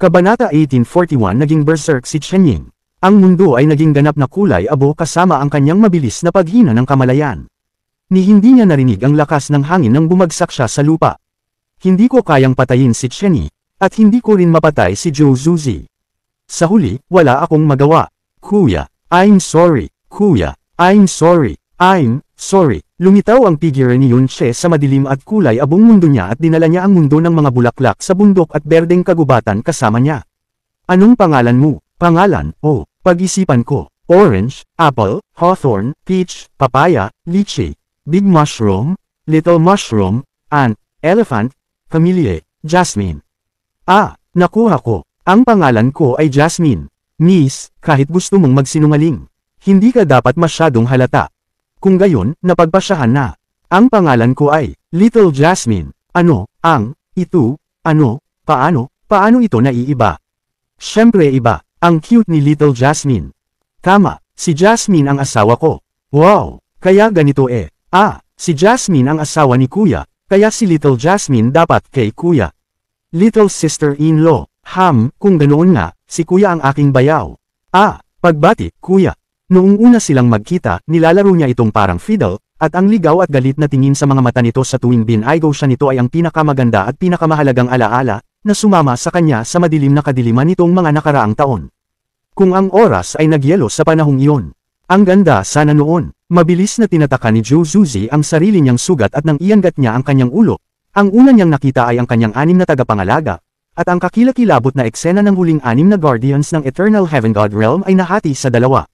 Kabanata 1841 Naging berserk si Chen Ying. Ang mundo ay naging ganap na kulay abo kasama ang kanyang mabilis na paghina ng kamalayan. Ni hindi niya narinig ang lakas ng hangin nang bumagsak siya sa lupa. Hindi ko kayang patayin si Chen Yi, at hindi ko rin mapatay si Zhou Zuzi. Sa huli, wala akong magawa. Kuya, I'm sorry. Kuya, I'm sorry. I'm sorry. Lumitaw ang figure ni Yun Che sa madilim at kulay abong mundo niya at dinala niya ang mundo ng mga bulaklak sa bundok at berdeng kagubatan kasama niya. Anong pangalan mo? Pangalan, oh, pag-isipan ko. Orange, apple, hawthorn, peach, papaya, lychee, big mushroom, little mushroom, ant, elephant, camellia, Jasmine. Ah, nakuha ko. Ang pangalan ko ay Jasmine. Miss, kahit gusto mong magsinungaling, hindi ka dapat masyadong halata. Kung gayon, napagpasyahan na. Ang pangalan ko ay Little Jasmine. Ano, ito, paano ito naiiba? Siyempre iba, ang cute ni Little Jasmine. Tama, si Jasmine ang asawa ko. Wow, kaya ganito eh. Si Jasmine ang asawa ni Kuya, kaya si Little Jasmine dapat kay Kuya. Little sister-in-law, kung ganoon nga, si Kuya ang aking bayaw. Pagbati, Kuya. Noong una silang magkita, nilalaro niya itong parang fiddle, at ang ligaw at galit na tingin sa mga mata nito sa tuwing binaygo siya nito ay ang pinakamaganda at pinakamahalagang alaala, na sumama sa kanya sa madilim na kadiliman nitong mga nakaraang taon. Kung ang oras ay nagyelo sa panahong iyon. Ang ganda sana noon, mabilis na tinataka ni Zhou Zuzi ang sarili niyang sugat at nang iangat niya ang kanyang ulo. Ang una niyang nakita ay ang kanyang 6 na tagapangalaga, at ang kakilakilabot na eksena ng huling 6 na guardians ng Eternal Heaven God Realm ay nahati sa 2.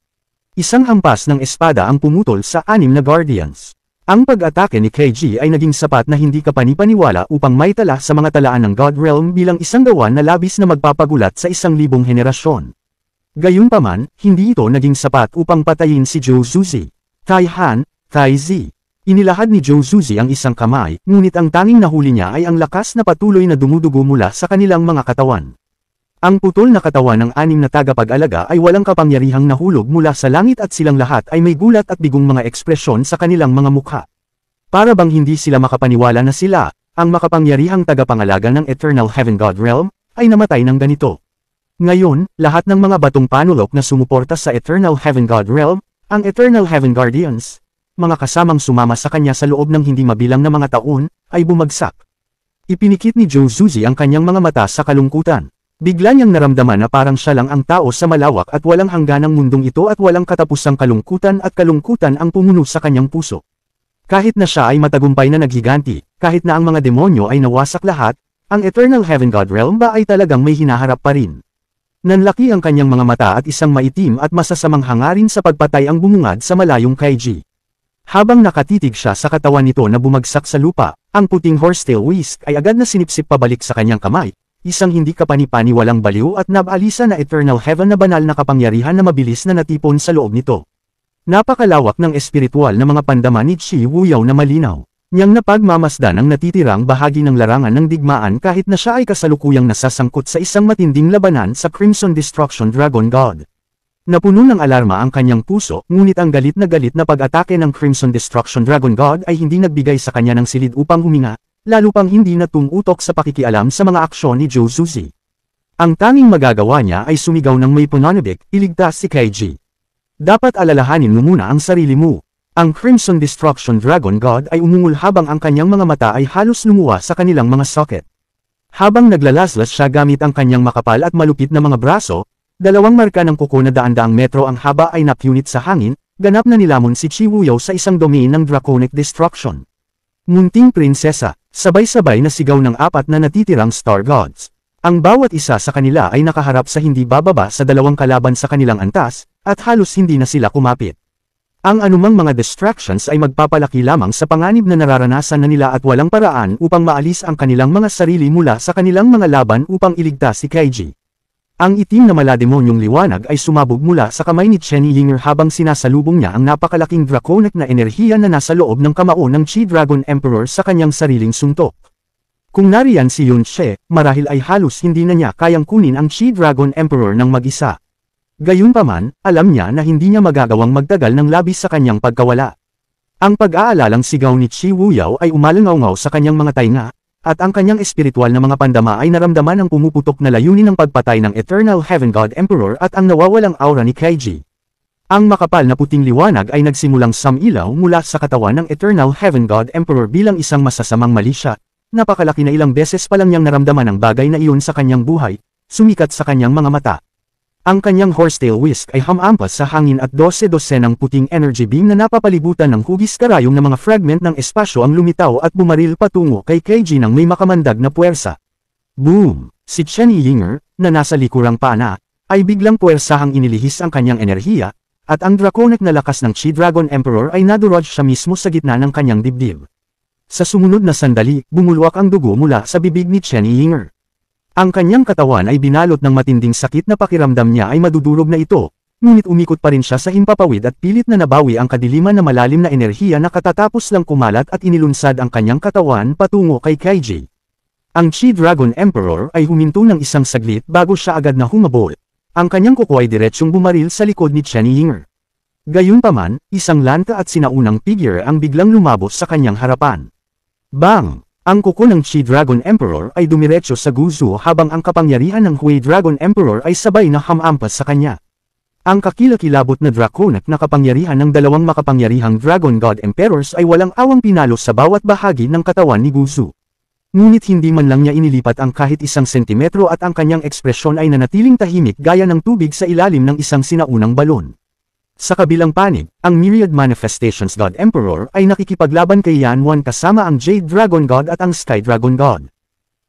Isang hampas ng espada ang pumutol sa 6 na guardians. Ang pag-atake ni KG ay naging sapat na hindi ka panipaniwala upang maitala sa mga talaan ng God Realm bilang isang gawa na labis na magpapagulat sa 1,000 henerasyon. Gayunpaman, hindi ito naging sapat upang patayin si Zhou Zuzi. Tai Han, Tai Zi. Inilahad ni Zhou Zuzi ang isang kamay, ngunit ang tanging nahuli niya ay ang lakas na patuloy na dumudugo mula sa kanilang mga katawan. Ang putol na katawan ng 6 na tagapag-alaga ay walang kapangyarihang nahulog mula sa langit at silang lahat ay may gulat at bigong mga ekspresyon sa kanilang mga mukha. Para bang hindi sila makapaniwala na sila, ang makapangyarihang tagapangalaga ng Eternal Heaven God Realm, ay namatay ng ganito. Ngayon, lahat ng mga batong panulok na sumuporta sa Eternal Heaven God Realm, ang Eternal Heaven Guardians, mga kasamang sumama sa kanya sa loob ng hindi mabilang na mga taon, ay bumagsak. Ipinikit ni Zhou Zuzi ang kanyang mga mata sa kalungkutan. Bigla niyang naramdaman na parang siya lang ang tao sa malawak at walang hangganang mundong ito at walang katapusang kalungkutan ang pumuno sa kanyang puso. Kahit na siya ay matagumpay na naghiganti, kahit na ang mga demonyo ay nawasak lahat, ang Eternal Heaven God Realm ba ay talagang may hinaharap pa rin. Nanlaki ang kanyang mga mata at isang maitim at masasamang hangarin sa pagpatay ang bumungad sa malayong KG. Habang nakatitig siya sa katawan nito na bumagsak sa lupa, ang puting horsetail whisk ay agad na sinipsip pabalik sa kanyang kamay. Isang hindi kapanipaniwalang baliw at nabalisa na Eternal Heaven na banal na kapangyarihan na mabilis na natipon sa loob nito. Napakalawak ng espiritual na mga pandaman ni Chi Wuyaw na malinaw. Niyang napagmamasdan ang natitirang bahagi ng larangan ng digmaan kahit na siya ay kasalukuyang nasasangkot sa isang matinding labanan sa Crimson Destruction Dragon God. Napuno ng alarma ang kanyang puso, ngunit ang galit na pag-atake ng Crimson Destruction Dragon God ay hindi nagbigay sa kanya ng silid upang huminga. Lalo pang hindi na tumutok sa pakikialam sa mga aksyon ni Zhou Zuzi. Ang tanging magagawa niya ay sumigaw ng may pananabik, iligtas si KG. Dapat alalahanin mo muna ang sarili mo. Ang Crimson Destruction Dragon God ay umungol habang ang kanyang mga mata ay halos lumuwa sa kanilang mga socket. Habang naglalaslas siya gamit ang kanyang makapal at malupit na mga braso, 2 marka ng kuko na daan-daang metro ang haba ay napunit sa hangin, ganap na nilamon si Chi Wuyaw sa isang domain ng Draconic Destruction. Munting prinsesa, sabay-sabay na sigaw ng 4 na natitirang Star Gods. Ang bawat isa sa kanila ay nakaharap sa hindi bababa sa 2 kalaban sa kanilang antas, at halos hindi na sila kumapit. Ang anumang mga distractions ay magpapalaki lamang sa panganib na nararanasan na nila at walang paraan upang maalis ang kanilang mga sarili mula sa kanilang mga laban upang iligtas si KG. Ang itim na malademonyong liwanag ay sumabog mula sa kamay ni Chen Yinger habang sinasalubong niya ang napakalaking draconic na enerhiya na nasa loob ng kamao ng Chi Dragon Emperor sa kanyang sariling suntok. Kung nariyan si Yun Che, marahil ay halos hindi na niya kayang kunin ang Chi Dragon Emperor ng mag-isa. Gayunpaman, alam niya na hindi niya magagawang magtagal ng labis sa kanyang pagkawala. Ang pag-aalalang sigaw ni Chi Wuyaw ay umalangaw sa kanyang mga tainga, at ang kanyang espiritual na mga pandama ay naramdaman ang pumuputok na layunin ng pagpatay ng Eternal Heaven God Emperor at ang nawawalang aura ni Kaiji. Ang makapal na puting liwanag ay nagsimulang sumilaw mula sa katawan ng Eternal Heaven God Emperor bilang isang masasamang mali siya. Napakalaki na ilang beses pa lang niyang naramdaman ang bagay na iyon sa kanyang buhay, sumikat sa kanyang mga mata. Ang kanyang horsetail whisk ay hamampas sa hangin at 12-12 puting energy beam na napapalibutan ng hugis karayong na mga fragment ng espasyo ang lumitaw at bumaril patungo kay Kaiji nang may makamandag na puwersa. Boom! Si Chen Yinger, na nasa likurang pana, ay biglang puwersahang inilihis ang kanyang enerhiya, at ang draconic na lakas ng Chi Dragon Emperor ay nadurog siya mismo sa gitna ng kanyang dibdib. Sa sumunod na sandali, bumulwak ang dugo mula sa bibig ni Chen Yinger. Ang kanyang katawan ay binalot ng matinding sakit na pakiramdam niya ay madudurog na ito, ngunit umikot pa rin siya sa himpapawid at pilit na nabawi ang kadiliman na malalim na enerhiya na katatapos lang kumalat at inilunsad ang kanyang katawan patungo kay Kaiji. Ang Chi Dragon Emperor ay huminto ng isang saglit bago siya agad na humabol. Ang kanyang kuko ay diretsyong bumaril sa likod ni Chen Yinger. Gayunpaman, isang lanta at sinaunang figure ang biglang lumabos sa kanyang harapan. Bang! Ang kuko ng Chi Dragon Emperor ay dumiretso sa Guzu habang ang kapangyarihan ng Hui Dragon Emperor ay sabay na hamampas sa kanya. Ang kakilakilabot na draconic na kapangyarihan ng dalawang makapangyarihang Dragon God Emperors ay walang awang pinalo sa bawat bahagi ng katawan ni Guzu. Ngunit hindi man lang niya inilipat ang kahit isang sentimetro at ang kanyang ekspresyon ay nanatiling tahimik gaya ng tubig sa ilalim ng isang sinaunang balon. Sa kabilang panig, ang Myriad Manifestations God Emperor ay nakikipaglaban kay Yanwan kasama ang Jade Dragon God at ang Sky Dragon God.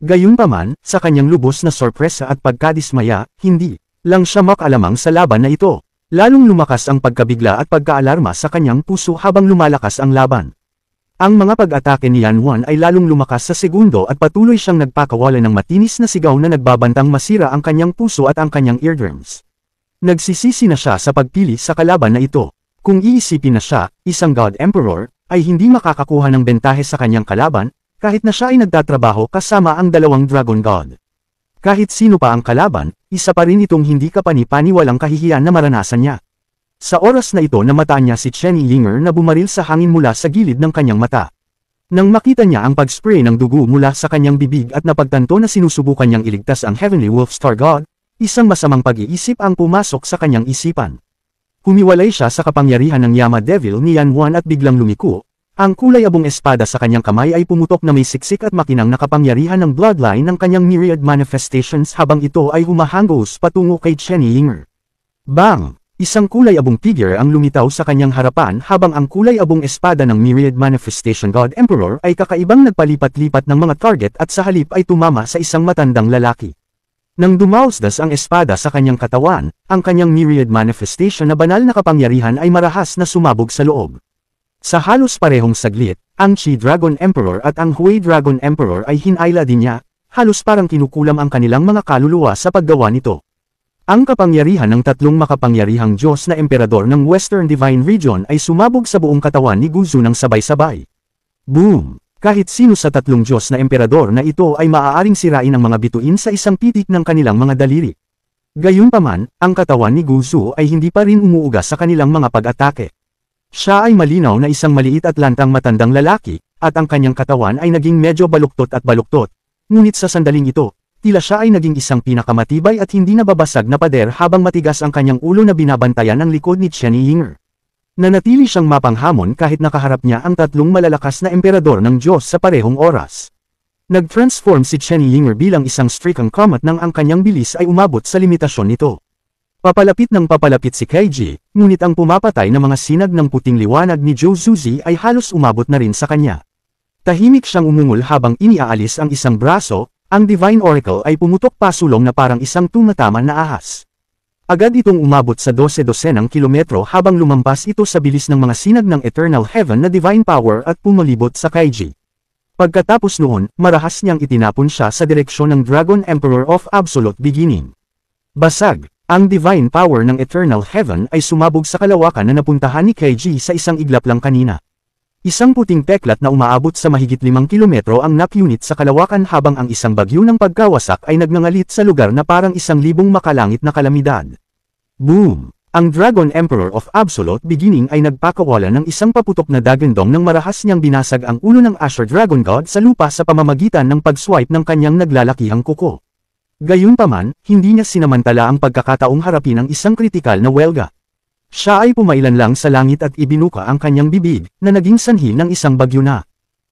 Gayunpaman, sa kanyang lubos na sorpresa at pagkadismaya, hindi lang siya makalamang sa laban na ito. Lalong lumakas ang pagkabigla at pagkaalarma sa kanyang puso habang lumalakas ang laban. Ang mga pag-atake ni Yanwan ay lalong lumakas sa segundo at patuloy siyang nagpakawalan ng matinis na sigaw na nagbabantang masira ang kanyang puso at ang kanyang eardrums. Nagsisisi na siya sa pagpili sa kalaban na ito. Kung iisipin na siya, isang God Emperor, ay hindi makakakuha ng bentahe sa kanyang kalaban, kahit na siya ay nagtatrabaho kasama ang dalawang Dragon God. Kahit sino pa ang kalaban, isa pa rin itong hindi kapani-paniwalang kahihiyan na maranasan niya. Sa oras na ito namataan niya si Chen Yinger na bumaril sa hangin mula sa gilid ng kanyang mata. Nang makita niya ang pag-spray ng dugo mula sa kanyang bibig at napagtanto na sinusubukan niyang iligtas ang Heavenly Wolf Star God, isang masamang pag-iisip ang pumasok sa kanyang isipan. Humiwalay siya sa kapangyarihan ng Yama Devil ni Yanwan at biglang lumiko. Ang kulay abong espada sa kanyang kamay ay pumutok na may siksik at makinang na kapangyarihan ng bloodline ng kanyang Myriad Manifestations habang ito ay humahanggos patungo kay Chen Yinger. Bang! Isang kulay abong figure ang lumitaw sa kanyang harapan habang ang kulay abong espada ng Myriad Manifestation God Emperor ay kakaibang nagpalipat-lipat ng mga target at sa halip ay tumama sa isang matandang lalaki. Nang dumausdas ang espada sa kanyang katawan, ang kanyang Myriad Manifestation na banal na kapangyarihan ay marahas na sumabog sa loob. Sa halos parehong saglit, ang Chi Dragon Emperor at ang Hui Dragon Emperor ay hinayla din niya, halos parang kinukulam ang kanilang mga kaluluwa sa paggawa nito. Ang kapangyarihan ng tatlong makapangyarihang Diyos na Emperador ng Western Divine Region ay sumabog sa buong katawan ni Guzu ng sabay-sabay. Boom! Kahit sino sa tatlong Diyos na Emperador na ito ay maaaring sirain ang mga bituin sa isang pitik ng kanilang mga daliri. Gayunpaman, ang katawan ni Guzu ay hindi pa rin umuuga sa kanilang mga pag-atake. Siya ay malinaw na isang maliit at lantang matandang lalaki, at ang kanyang katawan ay naging medyo baluktot at baluktot. Ngunit sa sandaling ito, tila siya ay naging isang pinakamatibay at hindi nababasag na pader habang matigas ang kanyang ulo na binabantayan ng likod ni Chen Yinger. Nanatili siyang mapanghamon kahit nakaharap niya ang tatlong malalakas na emperador ng Diyos sa parehong oras. Nag-transform si Chen Yinger bilang isang stricken comet nang ang kanyang bilis ay umabot sa limitasyon nito. Papalapit ng papalapit si Kaiji, ngunit ang pumapatay na mga sinag ng puting liwanag ni Zhou Zuzi ay halos umabot na rin sa kanya. Tahimik siyang umungol habang iniaalis ang isang braso, ang Divine Oracle ay pumutok pasulong na parang isang tumataman na ahas. Agad itong umabot sa 12-12 kilometro habang lumampas ito sa bilis ng mga sinag ng Eternal Heaven na Divine Power at pumalibot sa Kaiji. Pagkatapos noon, marahas niyang itinapon siya sa direksyon ng Dragon Emperor of Absolute Beginning. Basag! Ang Divine Power ng Eternal Heaven ay sumabog sa kalawakan na napuntahan ni Kaiji sa isang iglap lang kanina. Isang puting peklat na umaabot sa mahigit 5 kilometro ang napunit sa kalawakan habang ang isang bagyo ng pagkawasak ay nagngangalit sa lugar na parang 1,000 makalangit na kalamidad. Boom! Ang Dragon Emperor of Absolute Beginning ay nagpakawala ng isang paputok na dagandong nang marahas niyang binasag ang ulo ng Asher Dragon God sa lupa sa pamamagitan ng pag-swipe ng kanyang naglalakihang kuko. Gayunpaman, hindi niya sinamantala ang pagkakataong harapin ang isang kritikal na welga. Siya ay pumailan lang sa langit at ibinuka ang kanyang bibig, na naging sanhi ng isang bagyo na.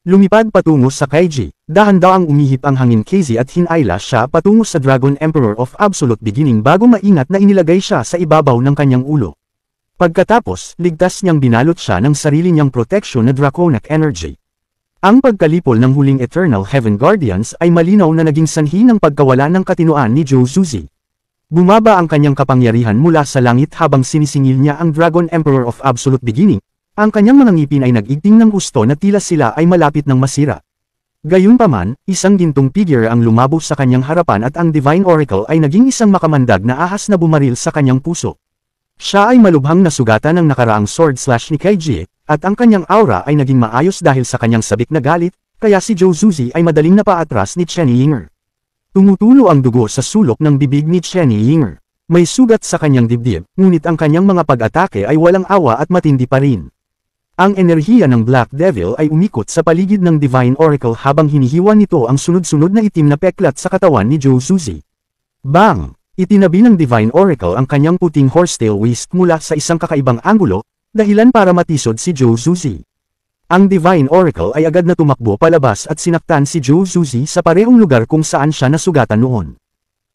Lumipad patungo sa Kaiji, dahan-daang umihip ang hangin Casey at hinayla siya patungo sa Dragon Emperor of Absolute Beginning bago maingat na inilagay siya sa ibabaw ng kanyang ulo. Pagkatapos, ligtas niyang binalot siya ng sarili niyang protection na Draconic Energy. Ang pagkalipol ng huling Eternal Heaven Guardians ay malinaw na naging sanhi ng pagkawala ng katinoan ni Joe Zuzi. Bumaba ang kanyang kapangyarihan mula sa langit habang sinisingil niya ang Dragon Emperor of Absolute Beginning. Ang kanyang mga ngipin ay nag-igting ng gusto na tila sila ay malapit ng masira. Gayunpaman, isang gintong figure ang lumabog sa kanyang harapan at ang Divine Oracle ay naging isang makamandag na ahas na bumaril sa kanyang puso. Siya ay malubhang nasugatan ng nakaraang sword/ni Kaiji, at ang kanyang aura ay naging maayos dahil sa kanyang sabik na galit, kaya si Joe Zuzi ay madaling napaatras ni Chen Yinger. Tumutulo ang dugo sa sulok ng bibig ni Chen Yinger. May sugat sa kanyang dibdib, ngunit ang kanyang mga pag-atake ay walang awa at matindi pa rin. Ang enerhiya ng Black Devil ay umikot sa paligid ng Divine Oracle habang hinihiwa nito ang sunod-sunod na itim na peklat sa katawan ni Joe Zuzi. Bang! Itinabi ng Divine Oracle ang kanyang puting horsetail whisk mula sa isang kakaibang anggulo, dahilan para matisod si Joe Zuzi. Ang Divine Oracle ay agad na tumakbo palabas at sinaktan si Joe Zuzi sa parehong lugar kung saan siya nasugatan noon.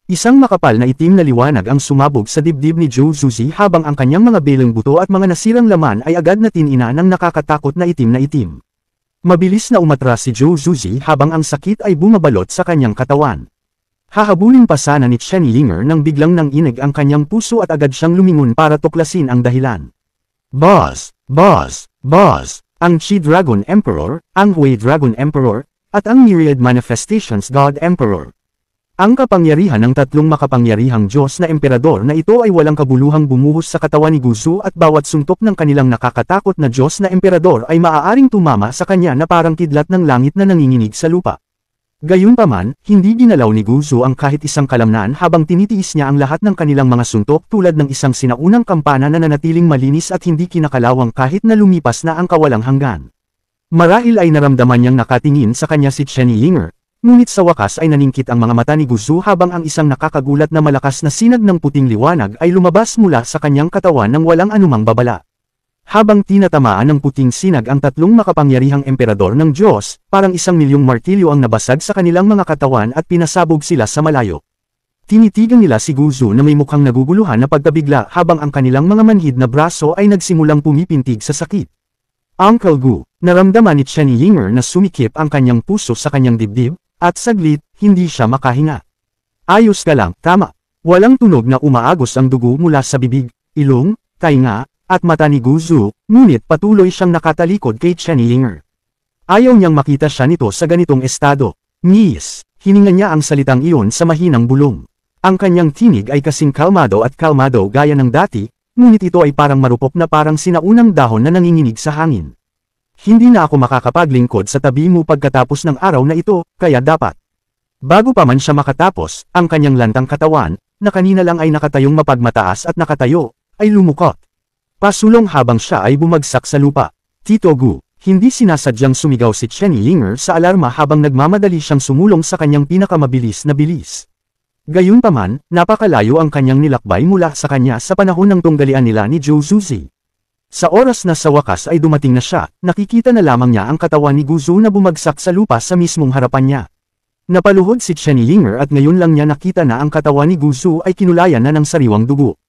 Isang makapal na itim na liwanag ang sumabog sa dibdib ni Joe Zuzi habang ang kanyang mga belang buto at mga nasirang laman ay agad na tinina ng nakakatakot na itim na itim. Mabilis na umatras si Joe Zuzi habang ang sakit ay bumabalot sa kanyang katawan. Hahabulin pa sana ni Chen Yinger nang biglang nanginig ang kanyang puso at agad siyang lumingon para tuklasin ang dahilan. Boss! Boss! Boss! Ang Chi Dragon Emperor, ang Hui Dragon Emperor, at ang Myriad Manifestations God Emperor. Ang kapangyarihan ng tatlong makapangyarihang Diyos na Emperador na ito ay walang kabuluhang bumuhos sa katawan ni Guzu at bawat suntok ng kanilang nakakatakot na Diyos na Emperador ay maaaring tumama sa kanya na parang kidlat ng langit na nanginginig sa lupa. Gayunpaman, hindi ginalaw ni Guzu ang kahit isang kalamnan habang tinitiis niya ang lahat ng kanilang mga suntok tulad ng isang sinaunang kampana na nanatiling malinis at hindi kinakalawang kahit na lumipas na ang kawalang hanggan. Marahil ay naramdaman niyang nakatingin sa kanya si Chen Yinger. Ngunit sa wakas ay naningkit ang mga mata ni Guzu habang ang isang nakakagulat na malakas na sinag ng puting liwanag ay lumabas mula sa kanyang katawan ng walang anumang babala. Habang tinatamaan ng puting sinag ang tatlong makapangyarihang emperador ng Diyos, parang 1,000,000 martilyo ang nabasag sa kanilang mga katawan at pinasabog sila sa malayo. Tinitigan nila si Guzu na may mukhang naguguluhan na pagkabigla habang ang kanilang mga manhid na braso ay nagsimulang pumipintig sa sakit. Uncle Gu, naramdaman ni Chen Yinger na sumikip ang kanyang puso sa kanyang dibdib, at saglit, hindi siya makahinga. Ayos ka lang, tama. Walang tunog na umaagos ang dugo mula sa bibig, ilong, tainga, at mata ni Guzu, ngunit patuloy siyang nakatalikod kay Chen Yinger. Ayaw niyang makita siya nito sa ganitong estado. Miss, hininga niya ang salitang iyon sa mahinang bulong. Ang kanyang tinig ay kasing kalmado at kalmado gaya ng dati, ngunit ito ay parang marupok na parang sinaunang dahon na nanginginig sa hangin. Hindi na ako makakapaglingkod sa tabi mo pagkatapos ng araw na ito, kaya dapat. Bago pa man siya makatapos, ang kanyang lantang katawan, na kanina lang ay nakatayong mapagmataas at nakatayo, ay lumukot. Pasulong habang siya ay bumagsak sa lupa. Tito Gu, hindi sinasadyang sumigaw si Chen Yinger sa alarma habang nagmamadali siyang sumulong sa kanyang pinakamabilis na bilis. Gayunpaman, napakalayo ang kanyang nilakbay mula sa kanya sa panahon ng tunggalian nila ni Joe Zuzi. Sa oras na sa wakas ay dumating na siya, nakikita na lamang niya ang katawan ni Guzu na bumagsak sa lupa sa mismong harapan niya. Napaluhod si Chen Yinger at ngayon lang niya nakita na ang katawan ni Guzu ay kinulayan na ng sariwang dugo.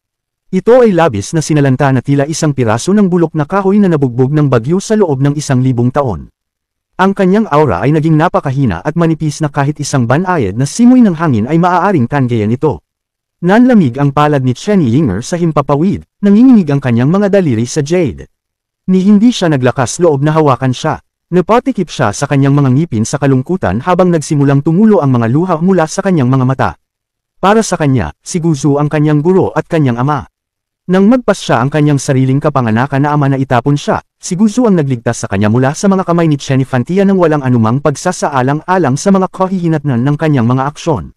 Ito ay labis na sinalanta na tila isang piraso ng bulok na kahoy na nabugbog ng bagyo sa loob ng 1,000 taon. Ang kanyang aura ay naging napakahina at manipis na kahit isang banayad na simoy ng hangin ay maaaring tanggayan ito. Nanlamig ang palad ni Chen Yinger sa himpapawid, nanginginig ang kanyang mga daliri sa jade. Ni hindi siya naglakas loob na hawakan siya. Napatikip siya sa kanyang mga ngipin sa kalungkutan habang nagsimulang tumulo ang mga luha mula sa kanyang mga mata. Para sa kanya, si Guzu ang kanyang guro at kanyang ama. Nang magpas siya ang kanyang sariling kapanganakan na ama na itapon siya, si Guzu ang nagligtas sa kanya mula sa mga kamay ni Chenifantia nang walang anumang pagsasaalang-alang sa mga kahihinatnan ng kanyang mga aksyon.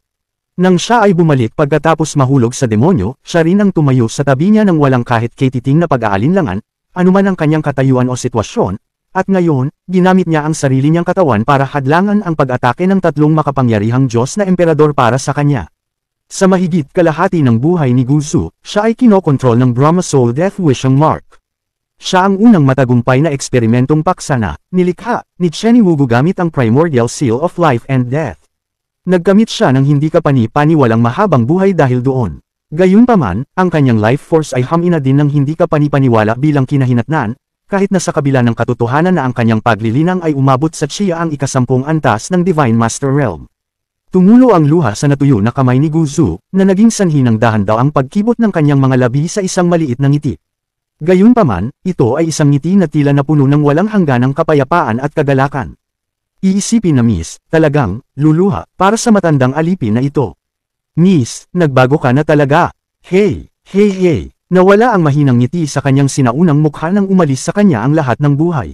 Nang siya ay bumalik pagkatapos mahulog sa demonyo, siya rin ang tumayo sa tabi niya nang walang kahit katiting na pag-aalinlangan, anuman ang kanyang katayuan o sitwasyon, at ngayon, ginamit niya ang sarili niyang katawan para hadlangan ang pag-atake ng tatlong makapangyarihang Diyos na emperador para sa kanya. Sa mahigit kalahati ng buhay ni Guzu, siya ay kinokontrol ng Brahma Soul Death Wishing Mark. Siya ang unang matagumpay na eksperimentong paksa na nilikha ni Chenny Wugu gamit ang Primordial Seal of Life and Death. Nagkamit siya ng hindi kapani-paniwalang mahabang buhay dahil doon. Gayunpaman, ang kanyang life force ay hamina din ng hindi kapani-paniwala bilang kinahinatnan, kahit na sa kabila ng katotohanan na ang kanyang paglilinang ay umabot sa Chia ang ikasampung antas ng Divine Master Realm. Tumulo ang luha sa natuyo na kamay ni Guzu, na naging sanhi ng dahan-daw ang pagkibot ng kanyang mga labi sa isang maliit na ngiti. Gayunpaman, ito ay isang ngiti na tila na puno ng walang hangganang kapayapaan at kagalakan. Iisipin na Miss, talagang, luluha, para sa matandang alipin na ito. Miss, nagbago ka na talaga. Hey, hey hey, nawala ang mahinang ngiti sa kanyang sinaunang mukha nang umalis sa kanya ang lahat ng buhay.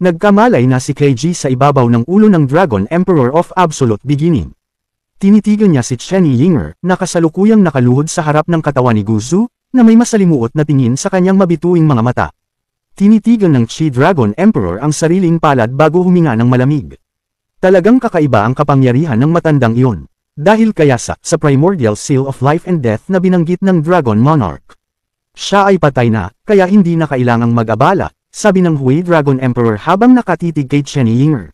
Nagkamalay na si KG sa ibabaw ng ulo ng Dragon Emperor of Absolute Beginning. Tinitigan niya si Chenny Yinger, na kasalukuyang nakaluhod sa harap ng katawan ni Guzu, na may masalimuot na tingin sa kanyang mabituing mga mata. Tinitigan ng Chi Dragon Emperor ang sariling palad bago huminga ng malamig. Talagang kakaiba ang kapangyarihan ng matandang iyon. Dahil kaya sa Primordial Seal of Life and Death na binanggit ng Dragon Monarch. Siya ay patay na, kaya hindi na kailangang mag-abala, sabi ng Hui Dragon Emperor habang nakatitig kay Chenny Yinger.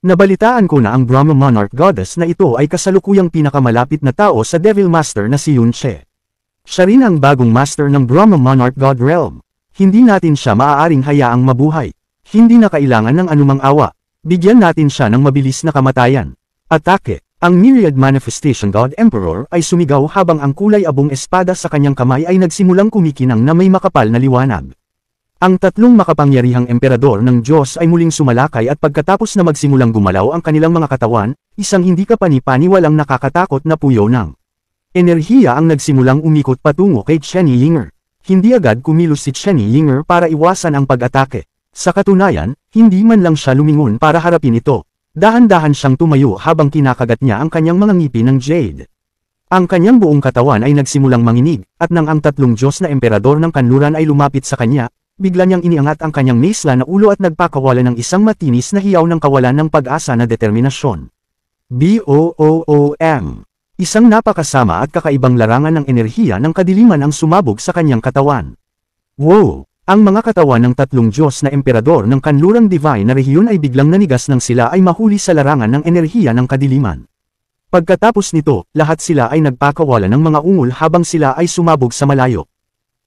Nabalitaan ko na ang Brahma Monarch Goddess na ito ay kasalukuyang pinakamalapit na tao sa Devil Master na si Yun Che. Siya rin ang bagong master ng Brahma Monarch God Realm. Hindi natin siya maaaring hayaang mabuhay. Hindi na kailangan ng anumang awa. Bigyan natin siya ng mabilis na kamatayan. Atake. Ang Myriad Manifestation God Emperor ay sumigaw habang ang kulay abong espada sa kanyang kamay ay nagsimulang kumikinang na may makapal na liwanag. Ang tatlong makapangyarihang emperador ng Diyos ay muling sumalakay at pagkatapos na magsimulang gumalaw ang kanilang mga katawan, isang hindi kapani-paniwalang nakakatakot na puyo ng enerhiya ang nagsimulang umikot patungo kay Chenny Yinger. Hindi agad kumilos si Chenny Yinger para iwasan ang pag-atake. Sa katunayan, hindi man lang siya lumingon para harapin ito. Dahan-dahan siyang tumayo habang kinakagat niya ang kanyang mga ngipin ng jade. Ang kanyang buong katawan ay nagsimulang manginig, at nang ang tatlong Diyos na emperador ng kanluran ay lumapit sa kanya, bigla niyang iniangat ang kanyang maesla na ulo at nagpakawala ng isang matinis na hiyaw ng kawalan ng pag-asa na determinasyon. BOOOM. Isang napakasama at kakaibang larangan ng enerhiya ng kadiliman ang sumabog sa kanyang katawan. Wow! Ang mga katawan ng tatlong Diyos na emperador ng kanlurang divine na rehiyon ay biglang nanigas nang sila ay mahuli sa larangan ng enerhiya ng kadiliman. Pagkatapos nito, lahat sila ay nagpakawala ng mga ungol habang sila ay sumabog sa malayo.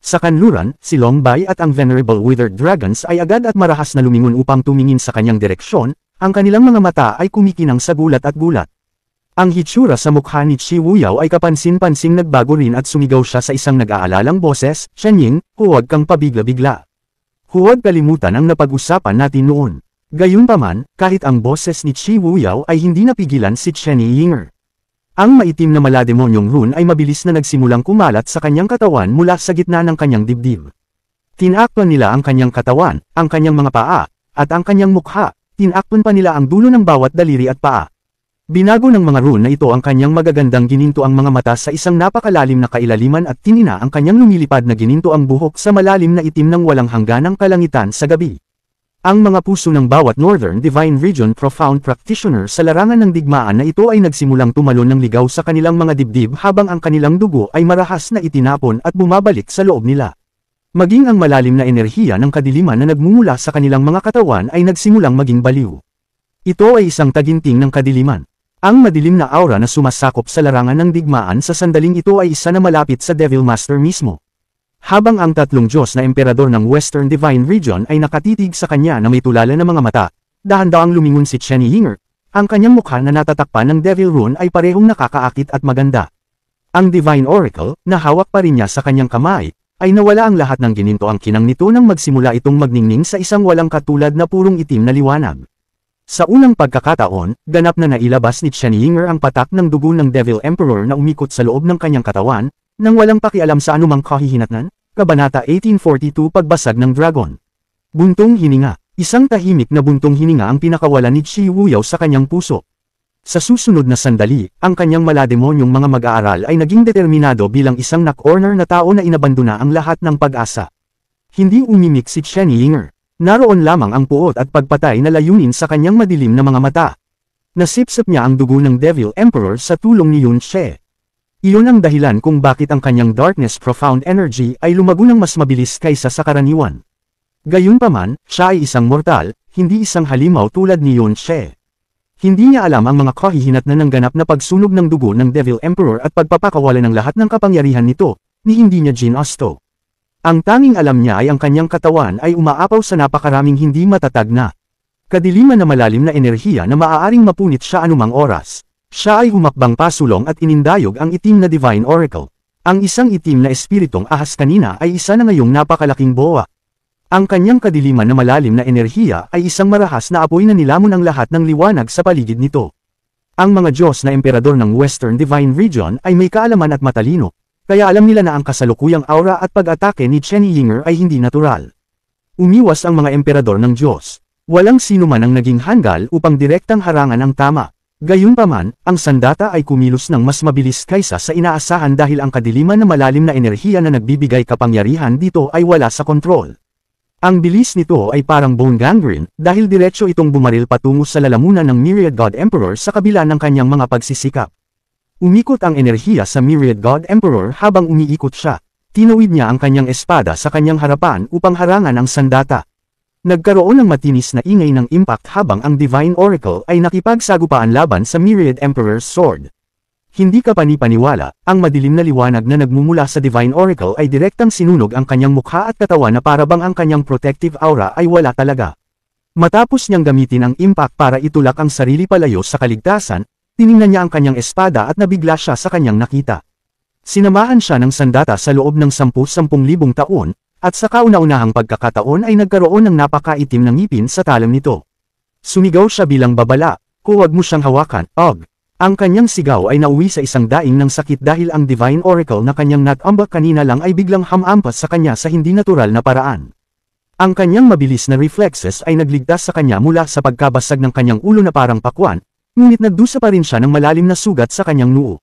Sa kanluran, si Longbay at ang Venerable Withered Dragons ay agad at marahas na lumingon upang tumingin sa kanyang direksyon, ang kanilang mga mata ay kumikinang sa gulat at gulat. Ang hitsura sa mukha ni Chi Wuyaw ay kapansin-pansing nagbago rin at sumigaw siya sa isang nag-aalalang boses, Shenying, huwag kang pabigla-bigla. Huwag kalimutan ang napag-usapan natin noon. Gayunpaman, kahit ang boses ni Chi Wuyaw ay hindi napigilan si Chenny Yinger. Ang maitim na malademonyong rune ay mabilis na nagsimulang kumalat sa kanyang katawan mula sa gitna ng kanyang dibdib. Tinakpan nila ang kanyang katawan, ang kanyang mga paa, at ang kanyang mukha. Tinakpan pa nila ang dulo ng bawat daliri at paa. Binago ng mga rune na ito ang kanyang magagandang gininto ang mga mata sa isang napakalalim na kailaliman at tinina ang kanyang lumilipad na gininto ang buhok sa malalim na itim ng walang hangganang kalangitan sa gabi. Ang mga puso ng bawat Northern Divine Region Profound Practitioner sa larangan ng digmaan na ito ay nagsimulang tumalon ng ligaw sa kanilang mga dibdib habang ang kanilang dugo ay marahas na itinapon at bumabalik sa loob nila. Maging ang malalim na enerhiya ng kadiliman na nagmumula sa kanilang mga katawan ay nagsimulang maging baliw. Ito ay isang taginting ng kadiliman. Ang madilim na aura na sumasakop sa larangan ng digmaan sa sandaling ito ay isa na malapit sa Devil Master mismo. Habang ang tatlong Diyos na emperador ng Western Divine Region ay nakatitig sa kanya na may tulala ng mga mata, dahan-dahang lumingon si Chenny Yinger, ang kanyang mukha na natatakpan ng Devil Rune ay parehong nakakaakit at maganda. Ang Divine Oracle, na hawak pa rin niya sa kanyang kamay, ay nawala ang lahat ng gininto ang kinang nito nang magsimula itong magningning sa isang walang katulad na purong itim na liwanag. Sa unang pagkakataon, ganap na nailabas ni Chenny Yinger ang patak ng dugo ng Devil Emperor na umikot sa loob ng kanyang katawan, nang walang pakialam sa anumang kahihinatnan. Kabanata 1842 Pagbasag ng Dragon. Buntong hininga. Isang tahimik na buntong hininga ang pinakawalan ni Chi Wuyaw sa kanyang puso. Sa susunod na sandali, ang kanyang malademonyong mga mag-aaral ay naging determinado bilang isang na-corner na tao na inabandona ang lahat ng pag-asa. Hindi umimik si Chen Yinger. Naroon lamang ang puot at pagpatay na layunin sa kanyang madilim na mga mata. Nasipsip niya ang dugo ng Devil Emperor sa tulong ni Yun She. Iyon ang dahilan kung bakit ang kanyang Darkness Profound Energy ay lumago ng mas mabilis kaysa sa karaniwan. Gayunpaman, siya ay isang mortal, hindi isang halimaw tulad ni Yun She. Hindi niya alam ang mga kahihinatnan ng ganap na pagsunog ng dugo ng Devil Emperor at pagpapakawala ng lahat ng kapangyarihan nito, ni hindi niya ginusto. Ang tanging alam niya ay ang kanyang katawan ay umaapaw sa napakaraming hindi matatag na kadiliman na malalim na enerhiya na maaaring mapunit siya anumang oras. Siya ay humakbang pasulong at inindayog ang itim na Divine Oracle. Ang isang itim na espiritong ahas kanina ay isa na ngayong napakalaking boa. Ang kanyang kadiliman na malalim na enerhiya ay isang marahas na apoy na nilamon ang lahat ng liwanag sa paligid nito. Ang mga Diyos na emperador ng Western Divine Region ay may kaalaman at matalino, kaya alam nila na ang kasalukuyang aura at pag-atake ni Chen Yinger ay hindi natural. Umiwas ang mga emperador ng Diyos. Walang sino man ang naging hanggal upang direktang harangan ang tama. Gayunpaman, ang sandata ay kumilos ng mas mabilis kaysa sa inaasahan dahil ang kadiliman na malalim na enerhiya na nagbibigay kapangyarihan dito ay wala sa kontrol. Ang bilis nito ay parang bone gangrene dahil diretso itong bumaril patungo sa lalamunan ng Myriad God Emperor sa kabila ng kanyang mga pagsisikap. Umikot ang enerhiya sa Myriad God Emperor habang umiikot siya. Tinawid niya ang kanyang espada sa kanyang harapan upang harangan ang sandata. Nagkaroon ng matinis na ingay ng impact habang ang Divine Oracle ay nakipagsagupaan laban sa Myriad Emperor's sword. Hindi ka panipaniwala, ang madilim na liwanag na nagmumula sa Divine Oracle ay direktang sinunog ang kanyang mukha at katawan na parabang ang kanyang protective aura ay wala talaga. Matapos niyang gamitin ang impact para itulak ang sarili palayo sa kaligtasan, tiningnan niya ang kanyang espada at nabigla siya sa kanyang nakita. Sinamahan siya ng sandata sa loob ng 10,000 taon, at sa kauna-unahang pagkakataon ay nagkaroon ng napakaitim na ngipin sa talam nito. Sumigaw siya bilang babala, "Huwag mo siyang hawakan, og." Ang kanyang sigaw ay nauwi sa isang daing ng sakit dahil ang Divine Oracle na kanyang natambak kanina lang ay biglang hamampas sa kanya sa hindi natural na paraan. Ang kanyang mabilis na reflexes ay nagligtas sa kanya mula sa pagkabasag ng kanyang ulo na parang pakwan, ngunit nagdusa pa rin siya ng malalim na sugat sa kanyang noo.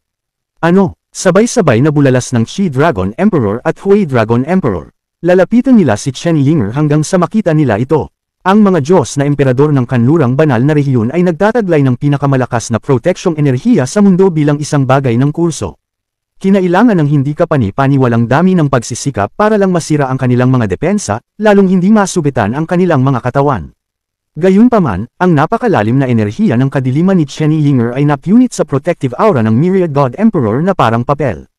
Sabay-sabay na bulalas ng Chi Dragon Emperor at Hui Dragon Emperor. Lalapitan nila si Chen Yinger hanggang sa makita nila ito. Ang mga Diyos na emperador ng kanlurang banal na rehiyon ay nagtataglay ng pinakamalakas na proteksyong enerhiya sa mundo bilang isang bagay ng kurso. Kinailangan ng hindi kapani-paniwalang dami ng pagsisikap para lang masira ang kanilang mga depensa, lalong hindi masubitan ang kanilang mga katawan. Gayunpaman, ang napakalalim na enerhiya ng kadiliman ni Chen Yinger ay napunit sa protective aura ng Myriad God Emperor na parang papel.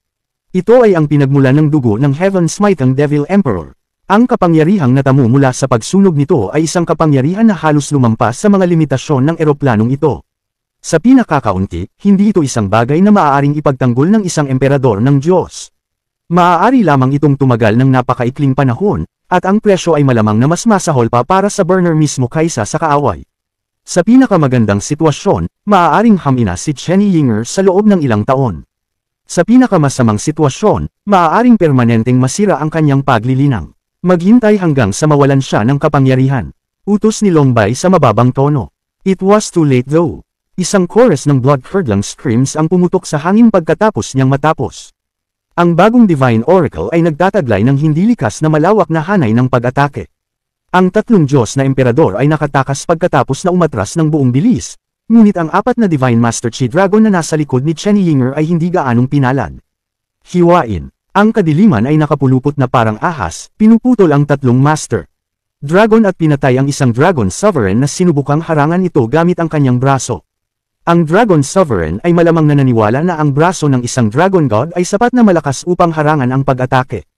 Ito ay ang pinagmulan ng dugo ng Heaven Smite ng Devil Emperor. Ang kapangyarihang natamo mula sa pagsunog nito ay isang kapangyarihan na halos lumampas sa mga limitasyon ng eroplanong ito. Sa pinakakaunti, hindi ito isang bagay na maaaring ipagtanggol ng isang emperador ng Diyos. Maaari lamang itong tumagal ng napakaikling panahon, at ang presyo ay malamang na mas masahol pa para sa burner mismo kaysa sa kaaway. Sa pinakamagandang sitwasyon, maaaring hamina si Chen Yinger sa loob ng ilang taon. Sa pinakamasamang sitwasyon, maaaring permanenteng masira ang kanyang paglilinang. Maghintay hanggang sa mawalan siya ng kapangyarihan. Utos ni Longbai sa mababang tono. It was too late though. Isang chorus ng blood-curdling screams ang pumutok sa hangin pagkatapos niyang matapos. Ang bagong Divine Oracle ay nagtataglay ng hindi likas na malawak na hanay ng pag-atake. Ang tatlong Diyos na emperador ay nakatakas pagkatapos na umatras ng buong bilis, ngunit ang apat na Divine Master Chi Dragon na nasa likod ni Chen Yinger ay hindi gaanong pinalad. Hiwain. Ang kadiliman ay nakapulupot na parang ahas, pinuputol ang tatlong Master Dragon at pinatay ang isang Dragon Sovereign na sinubukang harangan ito gamit ang kanyang braso. Ang Dragon Sovereign ay malamang nananiwala na ang braso ng isang Dragon God ay sapat na malakas upang harangan ang pag-atake.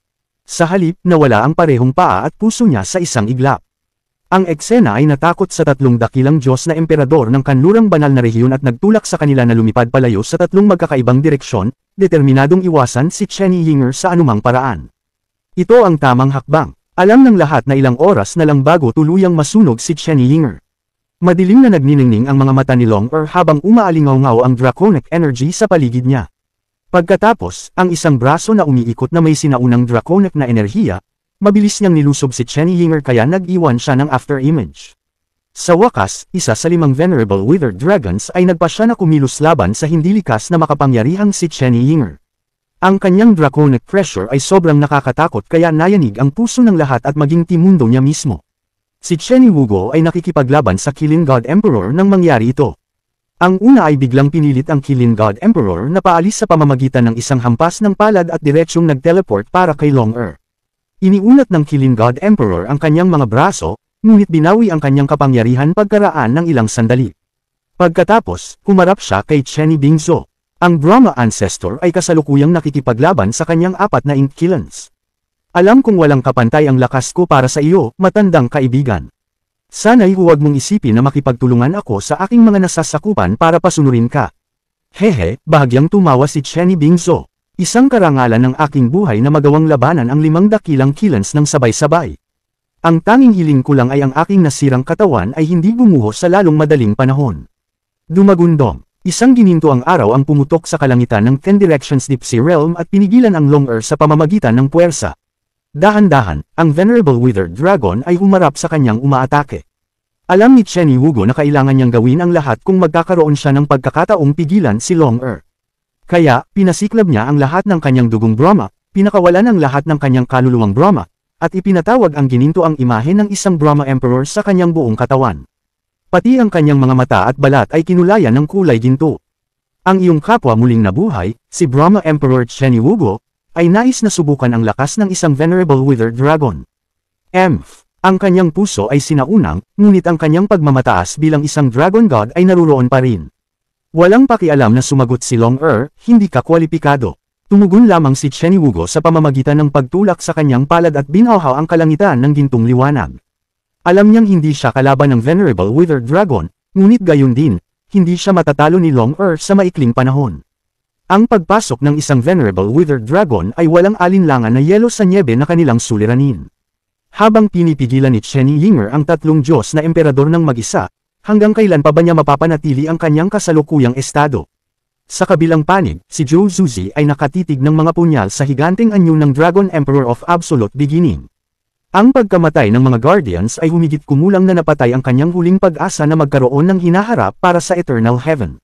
Sa halip, nawala ang parehong paa at puso niya sa isang iglap. Ang eksena ay natakot sa tatlong dakilang Diyos na emperador ng kanlurang banal na rehiyon at nagtulak sa kanila na lumipad palayo sa tatlong magkakaibang direksyon, determinadong iwasan si Chen Yinger sa anumang paraan. Ito ang tamang hakbang. Alam ng lahat na ilang oras na lang bago tuluyang masunog si Chen Yinger. Madilim na nagniningning ang mga mata ni Long-Er habang umaalingaw-ngaw ang draconic energy sa paligid niya. Pagkatapos, ang isang braso na umiikot na may sinaunang draconic na enerhiya, mabilis niyang nilusob si Chen Yinger kaya nag-iwan siya ng after image. Sa wakas, isa sa 5 Venerable Withered Dragons ay nagpasya na kumilos laban sa hindi likas na makapangyarihang si Chenny Yinger. Ang kanyang draconic pressure ay sobrang nakakatakot kaya nayanig ang puso ng lahat at maging timundo niya mismo. Si Chenny Wugo ay nakikipaglaban sa Killing God Emperor nang mangyari ito. Ang una ay biglang pinilit ang Killing God Emperor na paalis sa pamamagitan ng isang hampas ng palad at diretsyong nag-teleport para kay Long-er. Iniunat ng Killing God Emperor ang kanyang mga braso, ngunit binawi ang kanyang kapangyarihan pagkaraan ng ilang sandali. Pagkatapos, humarap siya kay Chenny Bingzo. Ang Brahma Ancestor ay kasalukuyang nakikipaglaban sa kanyang 4 na Ink Killens. Alam kong walang kapantay ang lakas ko para sa iyo, matandang kaibigan. Sana'y huwag mong isipin na makipagtulungan ako sa aking mga nasasakupan para pasunurin ka. Hehe, bahagyang tumawa si Chenny Bingzo. Isang karangalan ng aking buhay na magawang labanan ang 5 dakilang Killens ng sabay-sabay. Ang tanging hiling ko lang ay ang aking nasirang katawan ay hindi bumuhos sa lalong madaling panahon. Dumagundong. Isang gininto ang araw ang pumutok sa kalangitan ng 10 Directions Deep Sea Realm at pinigilan ang Long-er sa pamamagitan ng puwersa. Dahan-dahan, ang Venerable Withered Dragon ay humarap sa kanyang umaatake. Alam ni Chenny Wugo na kailangan niyang gawin ang lahat kung magkakaroon siya ng pagkakataong pigilan si Long-er. Kaya, pinasiklab niya ang lahat ng kanyang dugong Brahma, pinakawalan ang lahat ng kanyang kaluluwang Brahma, at ipinatawag ang gininto ang imahe ng isang Brahma Emperor sa kanyang buong katawan. Pati ang kanyang mga mata at balat ay kinulayan ng kulay ginto. Ang iyong kapwa muling nabuhay, si Brahma Emperor Chenny Wugo, ay nais na subukan ang lakas ng isang Venerable Withered Dragon. Ang kanyang puso ay sinaunang, ngunit ang kanyang pagmamataas bilang isang Dragon God ay naruroon pa rin. Walang pakialam na sumagot si Long-er, hindi ka kwalipikado. Tumugon lamang si Chenny Wugo sa pamamagitan ng pagtulak sa kanyang palad at binawhaw ang kalangitan ng gintong liwanag. Alam niyang hindi siya kalaban ng Venerable Withered Dragon, ngunit gayon din, hindi siya matatalo ni Long-er sa maikling panahon. Ang pagpasok ng isang Venerable Withered Dragon ay walang alinlangan na yelo sa nyebe na kanilang suliranin. Habang pinipigilan ni Chenny Yinger ang 3 Diyos na emperador ng mag-isa, hanggang kailan pa ba niya mapapanatili ang kanyang kasalukuyang estado? Sa kabilang panig, si Zhou Zuzi ay nakatitig ng mga punyal sa higanteng anyo ng Dragon Emperor of Absolute Beginning. Ang pagkamatay ng mga Guardians ay humigit kumulang na napatay ang kanyang huling pag-asa na magkaroon ng hinaharap para sa Eternal Heaven.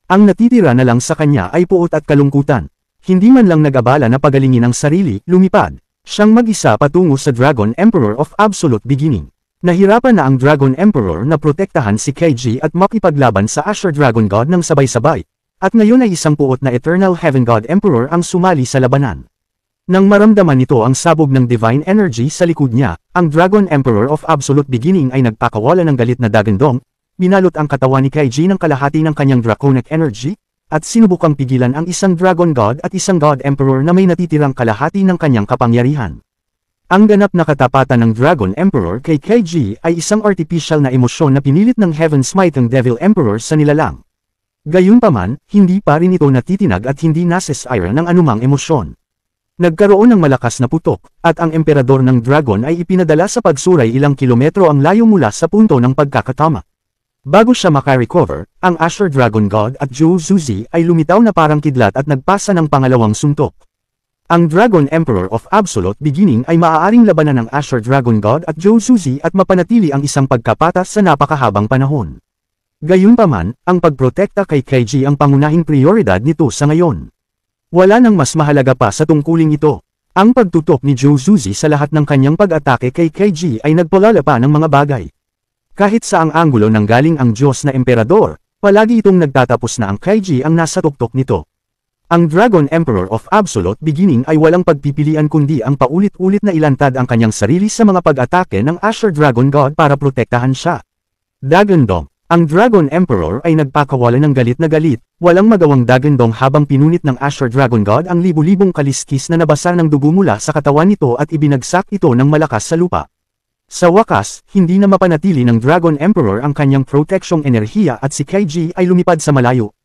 Ang natitira na lang sa kanya ay puot at kalungkutan. Hindi man lang nag-abala na pagalingin ang sarili, lumipad. Siyang mag-isa patungo sa Dragon Emperor of Absolute Beginning. Nahirapan na ang Dragon Emperor na protektahan si KG at makipaglaban sa Asher Dragon God ng sabay-sabay. At ngayon ay isang puot na Eternal Heaven God Emperor ang sumali sa labanan. Nang maramdaman nito ang sabog ng divine energy sa likod niya, ang Dragon Emperor of Absolute Beginning ay nagpakawala ng galit na dagandong, binalot ang katawan ni KG ng kalahati ng kanyang draconic energy, at sinubukang pigilan ang isang Dragon God at isang God Emperor na may natitirang kalahati ng kanyang kapangyarihan. Ang ganap na katapatan ng Dragon Emperor kay KG ay isang artificial na emosyon na pinilit ng Heaven Smiting Devil Emperor sa nilalang. Gayunpaman, hindi pa rin ito natitinag at hindi nasesire ng anumang emosyon. Nagkaroon ng malakas na putok, at ang emperador ng dragon ay ipinadala sa pagsuray ilang kilometro ang layo mula sa punto ng pagkakatama. Bago siya makarecover, ang Asher Dragon God at Zhou Zuzi ay lumitaw na parang kidlat at nagpasa ng pangalawang suntok. Ang Dragon Emperor of Absolute Beginning ay maaaring labanan ng Asher Dragon God at Zhou Zuzi at mapanatili ang isang pagkapatas sa napakahabang panahon. Gayunpaman, ang pagprotekta kay KG ang pangunahing prioridad nito sa ngayon. Wala nang mas mahalaga pa sa tungkuling ito. Ang pagtutok ni Zhou Zuzi sa lahat ng kanyang pag-atake kay KG ay nagpalala pa ng mga bagay. Kahit sa ang anggulo nang galing ang Diyos na Emperador, palagi itong nagtatapos na ang KG ang nasa tuktok nito. Ang Dragon Emperor of Absolute Beginning ay walang pagpipilian kundi ang paulit-ulit na ilantad ang kanyang sarili sa mga pag-atake ng Asher Dragon God para protektahan siya. Dagandong. Ang Dragon Emperor ay nagpakawala ng galit na galit, walang magawang dagandong habang pinunit ng Asher Dragon God ang libu-libong kaliskis na nabasa ng dugo mula sa katawan nito at ibinagsak ito ng malakas sa lupa. Sa wakas, hindi na mapanatili ng Dragon Emperor ang kanyang proteksyong enerhiya at si KG ay lumipad sa malayo,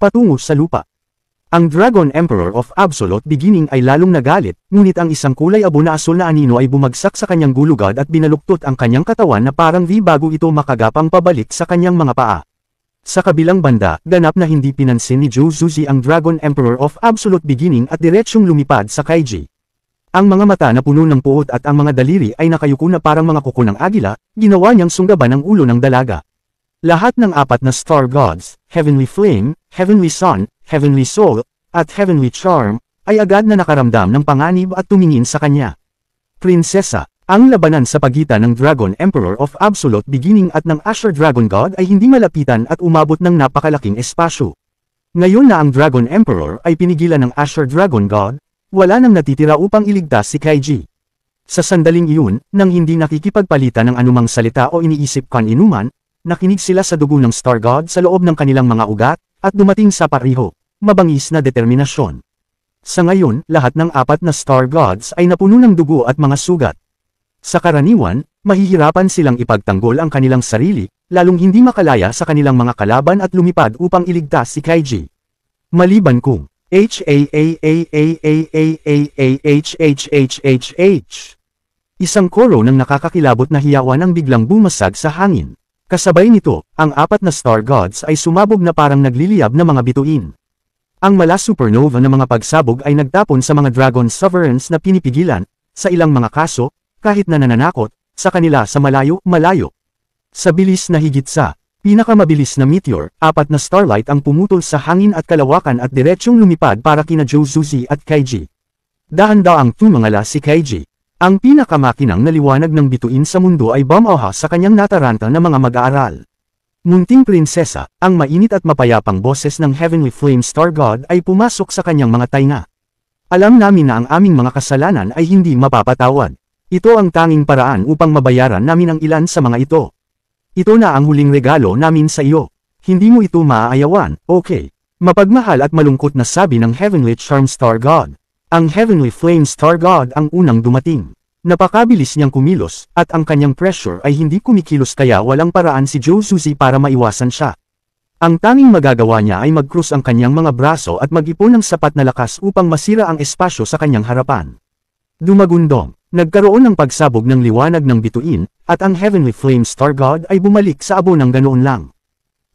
patungo sa lupa. Ang Dragon Emperor of Absolute Beginning ay lalong nagalit, ngunit ang isang kulay abo na asul na anino ay bumagsak sa kanyang gulugad at binaluktot ang kanyang katawan na parang V bago ito makagapang pabalik sa kanyang mga paa. Sa kabilang banda, ganap na hindi pinansin ni Zhou Zuzi ang Dragon Emperor of Absolute Beginning at diretsyong lumipad sa KG. Ang mga mata na puno ng puot at ang mga daliri ay nakayuko na parang mga kuko ng agila, ginawa niyang sunggaban ang ulo ng dalaga. Lahat ng apat na star gods, Heavenly Flame, Heavenly Sun, Heavenly Soul, at Heavenly Charm, ay agad na nakaramdam ng panganib at tumingin sa kanya. Prinsesa, ang labanan sa pagitan ng Dragon Emperor of Absolute Beginning at ng Asher Dragon God ay hindi malapitan at umabot ng napakalaking espasyo. Ngayon na ang Dragon Emperor ay pinigilan ng Asher Dragon God, wala nang natitira upang iligtas si Kaiji. Sa sandaling iyon, nang hindi nakikipagpalitan ng anumang salita o iniisip kan-inuman, nakinig sila sa dugo ng Star God sa loob ng kanilang mga ugat, at dumating sa pareho, mabangis na determinasyon. Sa ngayon, lahat ng apat na Star Gods ay napuno ng dugo at mga sugat. Sa karaniwan, mahihirapan silang ipagtanggol ang kanilang sarili, lalong hindi makalaya sa kanilang mga kalaban at lumipad upang iligtas si Kaiji. Maliban kung isang koro ng nakakakilabot na hiyawan ang biglang bumasag sa hangin. Kasabay nito, ang apat na Star Gods ay sumabog na parang nagliliyab na mga bituin. Ang mala supernova na mga pagsabog ay nagtapon sa mga Dragon Sovereigns na pinipigilan, sa ilang mga kaso, kahit na nananakot, sa kanila sa malayo-malayo. Sa bilis na higit sa pinakamabilis na meteor, apat na starlight ang pumutol sa hangin at kalawakan at diretsyong lumipad para kina Jozuzi at Kaiji. Dahan-daang tumangala si Kaiji. Ang pinakamakinang naliwanag ng bituin sa mundo ay bumaha sa kanyang nataranta na mga mag-aaral. Munting prinsesa, ang mainit at mapayapang boses ng Heavenly Flame Star God ay pumasok sa kanyang mga tainga. Alam namin na ang aming mga kasalanan ay hindi mapapatawad. Ito ang tanging paraan upang mabayaran namin ang ilan sa mga ito. Ito na ang huling regalo namin sa iyo. Hindi mo ito maaayawan, okay? Mapagmahal at malungkot na sabi ng Heavenly Charm Star God. Ang Heavenly Flame Star God ang unang dumating. Napakabilis niyang kumilos, at ang kanyang pressure ay hindi kumikilos kaya walang paraan si Jozuzi para maiwasan siya. Ang tanging magagawa niya ay mag-cross ang kanyang mga braso at mag-ipon ng sapat na lakas upang masira ang espasyo sa kanyang harapan. Dumagundong. Nagkaroon ng pagsabog ng liwanag ng bituin, at ang Heavenly Flame Star God ay bumalik sa abo ng ganoon lang.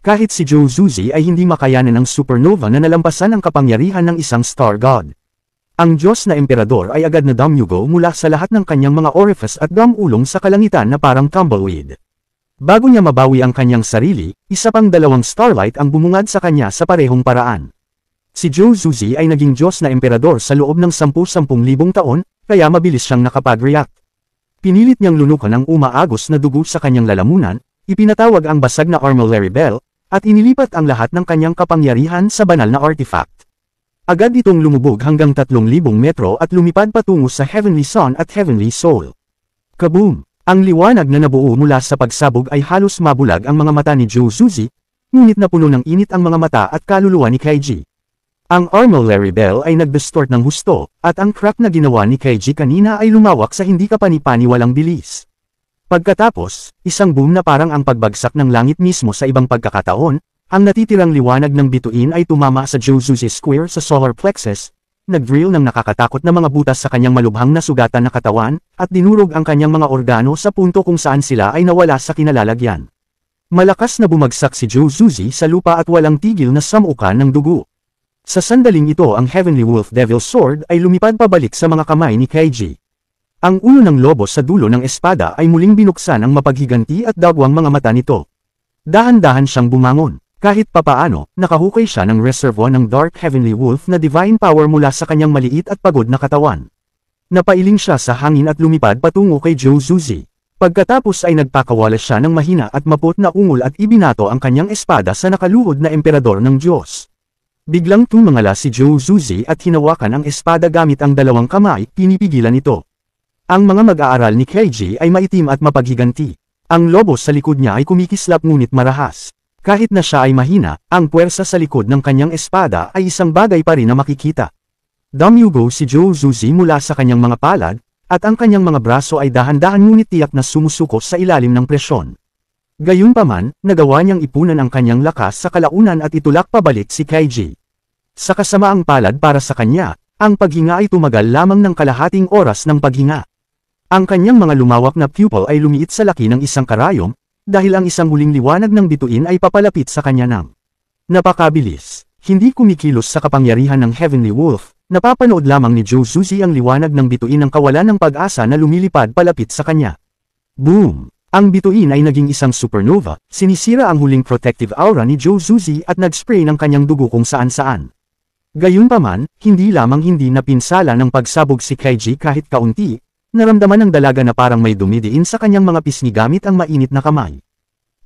Kahit si Jozuzi ay hindi makayanan ng supernova na nalampasan ang kapangyarihan ng isang Star God. Ang Diyos na Emperador ay agad na dumyugo mula sa lahat ng kanyang mga orifice at dumulong sa kalangitan na parang tumbleweed. Bago niya mabawi ang kanyang sarili, isa pang dalawang starlight ang bumungad sa kanya sa parehong paraan. Si Jozuzi ay naging Diyos na Emperador sa loob ng 10,000 taon, kaya mabilis siyang nakapag-react. Pinilit niyang lunukan ang umaagos na dugo sa kanyang lalamunan, ipinatawag ang basag na Armillary Bell, at inilipat ang lahat ng kanyang kapangyarihan sa banal na artifact. Agad itong lumubog hanggang 3,000 metro at lumipad patungo sa Heavenly Sun at Heavenly Soul. Kaboom! Ang liwanag na nabuo mula sa pagsabog ay halos mabulag ang mga mata ni Jozuzi, ngunit napuno ng init ang mga mata at kaluluwa ni Kaiji. Ang Armillary Bell ay nag-distort ng husto, at ang crack na ginawa ni Kaiji kanina ay lumawak sa hindi kapani-paniwalang bilis. Pagkatapos, isang boom na parang ang pagbagsak ng langit mismo sa ibang pagkakataon, ang natitirang liwanag ng bituin ay tumama sa Jozuzi Square sa solar plexus, nag-drill ng nakakatakot na mga butas sa kanyang malubhang na sugatan na katawan, at dinurog ang kanyang mga organo sa punto kung saan sila ay nawala sa kinalalagyan. Malakas na bumagsak si Jozuzi sa lupa at walang tigil na samukan ng dugo. Sa sandaling ito ang Heavenly Wolf Devil Sword ay lumipad pabalik sa mga kamay ni Kaiji. Ang ulo ng lobo sa dulo ng espada ay muling binuksan ang mapaghiganti at dagwang mga mata nito. Dahan-dahan siyang bumangon. Kahit papaano, nakahukay siya ng reservoir ng Dark Heavenly Wolf na divine power mula sa kanyang maliit at pagod na katawan. Napailing siya sa hangin at lumipad patungo kay Jozuzi. Pagkatapos ay nagpakawala siya ng mahina at maput na ungol at ibinato ang kanyang espada sa nakaluhod na emperador ng Diyos. Biglang tumangala si Jozuzi at hinawakan ang espada gamit ang dalawang kamay, pinipigilan ito. Ang mga mag-aaral ni Kaiji ay maitim at mapaghiganti. Ang lobo sa likod niya ay kumikislap ngunit marahas. Kahit na siya ay mahina, ang puwersa sa likod ng kanyang espada ay isang bagay pa rin na makikita. Dumyugo si Jozuzi mula sa kanyang mga palad, at ang kanyang mga braso ay dahan-dahan ngunit tiyak na sumusuko sa ilalim ng presyon. Gayunpaman, nagawa niyang ipunan ang kanyang lakas sa kalaunan at itulak pabalik si Kaiji. Sa kasamaang palad para sa kanya, ang paghinga ay tumagal lamang ng kalahating oras ng paghinga. Ang kanyang mga lumawak na pupil ay lumiit sa laki ng isang karayom, dahil ang isang huling liwanag ng bituin ay papalapit sa kanya ng napakabilis. Hindi kumikilos sa kapangyarihan ng Heavenly Wolf, napapanood lamang ni Joe Suzy ang liwanag ng bituin ng kawalan ng pag-asa na lumilipad palapit sa kanya. Boom! Ang bituin ay naging isang supernova, sinisira ang huling protective aura ni Joe Suzy at nag-spray ng kanyang dugo kung saan-saan. Gayunpaman, hindi lamang hindi napinsala ng pagsabog si Kaiji kahit kaunti, naramdaman ng dalaga na parang may dumidiin sa kanyang mga pisngi gamit ang mainit na kamay.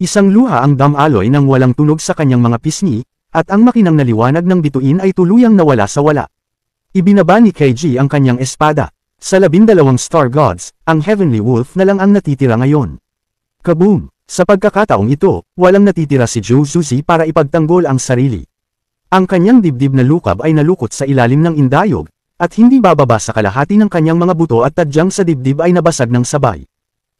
Isang luha ang damaloy nang walang tunog sa kanyang mga pisngi, at ang makinang na liwanag ng bituin ay tuluyang nawala sa wala. Ibinaba ni Kaiji ang kanyang espada. Sa 12 Star Gods, ang Heavenly Wolf na lang ang natitira ngayon. Kaboom! Sa pagkakataong ito, walang natitira si Joe Suzy para ipagtanggol ang sarili. Ang kanyang dibdib na lukab ay nalukot sa ilalim ng indayog, at hindi bababa sa kalahati ng kanyang mga buto at tadyang sa dibdib ay nabasag ng sabay.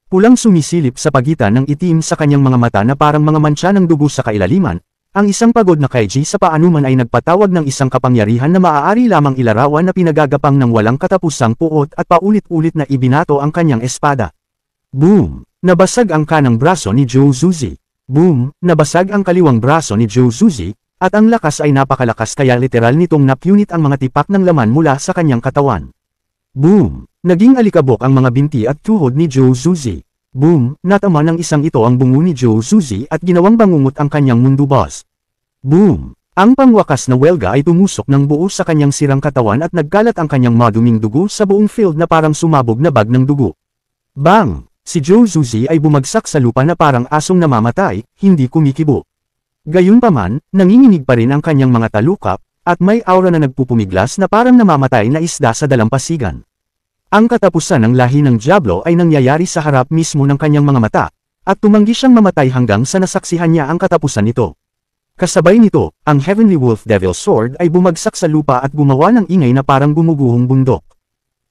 Pulang sumisilip sa pagitan ng itim sa kanyang mga mata na parang mga mantsa ng dugo sa kailaliman, ang isang pagod na Kaiji sa paanuman ay nagpatawag ng isang kapangyarihan na maaari lamang ilarawan na pinagagapang ng walang katapusang puot at paulit-ulit na ibinato ang kanyang espada. Boom! Nabasag ang kanang braso ni Joe Suzy. Boom! Nabasag ang kaliwang braso ni Joe Suzy, at ang lakas ay napakalakas kaya literal nitong napunit ang mga tipak ng laman mula sa kanyang katawan. Boom! Naging alikabok ang mga binti at tuhod ni Joe Suzy. Boom! Natama ng isang ito ang bungo ni Joe Suzy at ginawang bangungot ang kanyang mundo boss. Boom! Ang pangwakas na welga ay tumusok ng buo sa kanyang sirang katawan at nagkalat ang kanyang maduming dugo sa buong field na parang sumabog na bag ng dugo. Bang! Si Joe Suzy ay bumagsak sa lupa na parang asong namamatay, hindi kumikibo. Gayunpaman, nanginginig pa rin ang kanyang mga talukap, at may aura na nagpupumiglas na parang namamatay na isda sa dalampasigan. Ang katapusan ng lahi ng Diablo ay nangyayari sa harap mismo ng kanyang mga mata, at tumanggi siyang mamatay hanggang sa nasaksihan niya ang katapusan nito. Kasabay nito, ang Heavenly Wolf Devil Sword ay bumagsak sa lupa at gumawa ng ingay na parang gumuguhong bundok.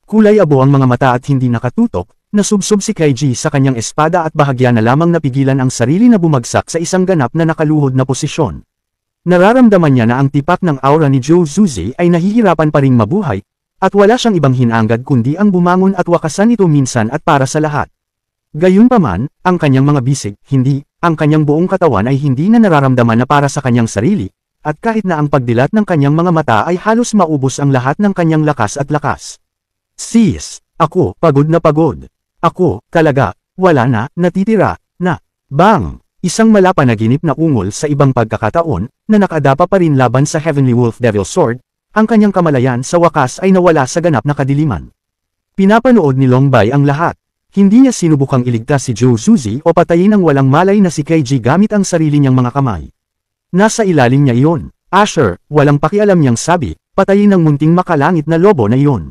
Kulay abo ang mga mata at hindi nakatutok, nasubsob si Kaiji sa kanyang espada at bahagya na lamang napigilan ang sarili na bumagsak sa isang ganap na nakaluhod na posisyon. Nararamdaman niya na ang tipak ng aura ni Joe Suzy ay nahihirapan pa ring mabuhay, at wala siyang ibang hinangad kundi ang bumangon at wakasan ito minsan at para sa lahat. Gayunpaman, ang kanyang mga bisig, hindi, ang kanyang buong katawan ay hindi na nararamdaman na para sa kanyang sarili, at kahit na ang pagdilat ng kanyang mga mata ay halos maubos ang lahat ng kanyang lakas at lakas. Sis, ako, pagod na pagod. Ako, talaga, wala na, natitira, na, bang! Isang malapanaginip na ungol sa ibang pagkakataon, na nakadapa pa rin laban sa Heavenly Wolf Devil Sword, ang kanyang kamalayan sa wakas ay nawala sa ganap na kadiliman. Pinapanood ni Longbay ang lahat. Hindi niya sinubukang iligtas si Joe Suzy o patayin ang walang malay na si Kaiji gamit ang sarili niyang mga kamay. Nasa ilalim niya iyon. Asher, walang pakialam niyang sabi, patayin ang munting makalangit na lobo na iyon.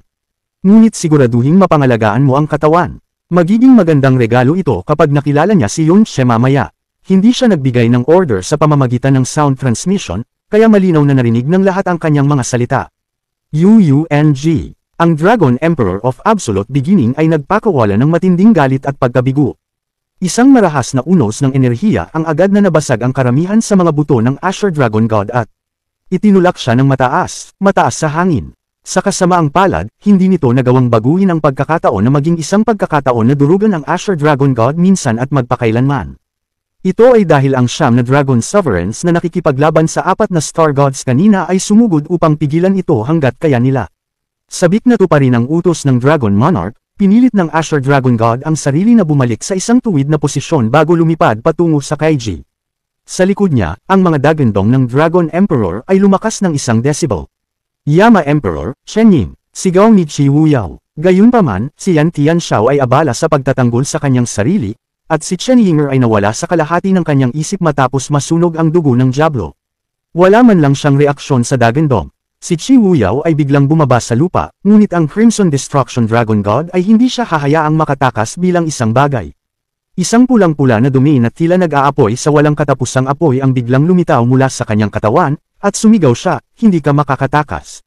Ngunit siguraduhing mapangalagaan mo ang katawan. Magiging magandang regalo ito kapag nakilala niya si Yun She mamaya. Hindi siya nagbigay ng order sa pamamagitan ng sound transmission, kaya malinaw na narinig ng lahat ang kanyang mga salita. UUNG. Ang Dragon Emperor of Absolute Beginning ay nagpakawala ng matinding galit at pagkabigo. Isang marahas na unos ng enerhiya ang agad na nabasag ang karamihan sa mga buto ng Asher Dragon God at itinulak siya ng mataas sa hangin. Sa kasamaang palad, hindi nito nagawang baguhin ang pagkakataon na maging isang pagkakataon na durugan ang Asher Dragon God minsan at magpakailanman. Ito ay dahil ang siyam na Dragon Sovereigns na nakikipaglaban sa apat na Star Gods kanina ay sumugod upang pigilan ito hanggat kaya nila. Sabik na tuparin ang utos ng Dragon Monarch, pinilit ng Asher Dragon God ang sarili na bumalik sa isang tuwid na posisyon bago lumipad patungo sa Kaiji. Sa likod niya, ang mga dagandong ng Dragon Emperor ay lumakas ng 1 decibel. Yama Emperor, Shenying, sigaw ni Chi Wuyao. Gayunpaman, si Yan Tianxiao ay abala sa pagtatanggol sa kanyang sarili, at si Chen Yinger ay nawala sa kalahati ng kanyang isip matapos masunog ang dugo ng Diablo. Wala man lang siyang reaksyon sa dagandong. Si Chi Wuyao ay biglang bumaba sa lupa, ngunit ang Crimson Destruction Dragon God ay hindi siya hahayaang makatakas bilang isang bagay. Isang pulang-pula na dumi na tila nag-aapoy sa walang katapusang apoy ang biglang lumitaw mula sa kanyang katawan, at sumigaw siya, hindi ka makakatakas.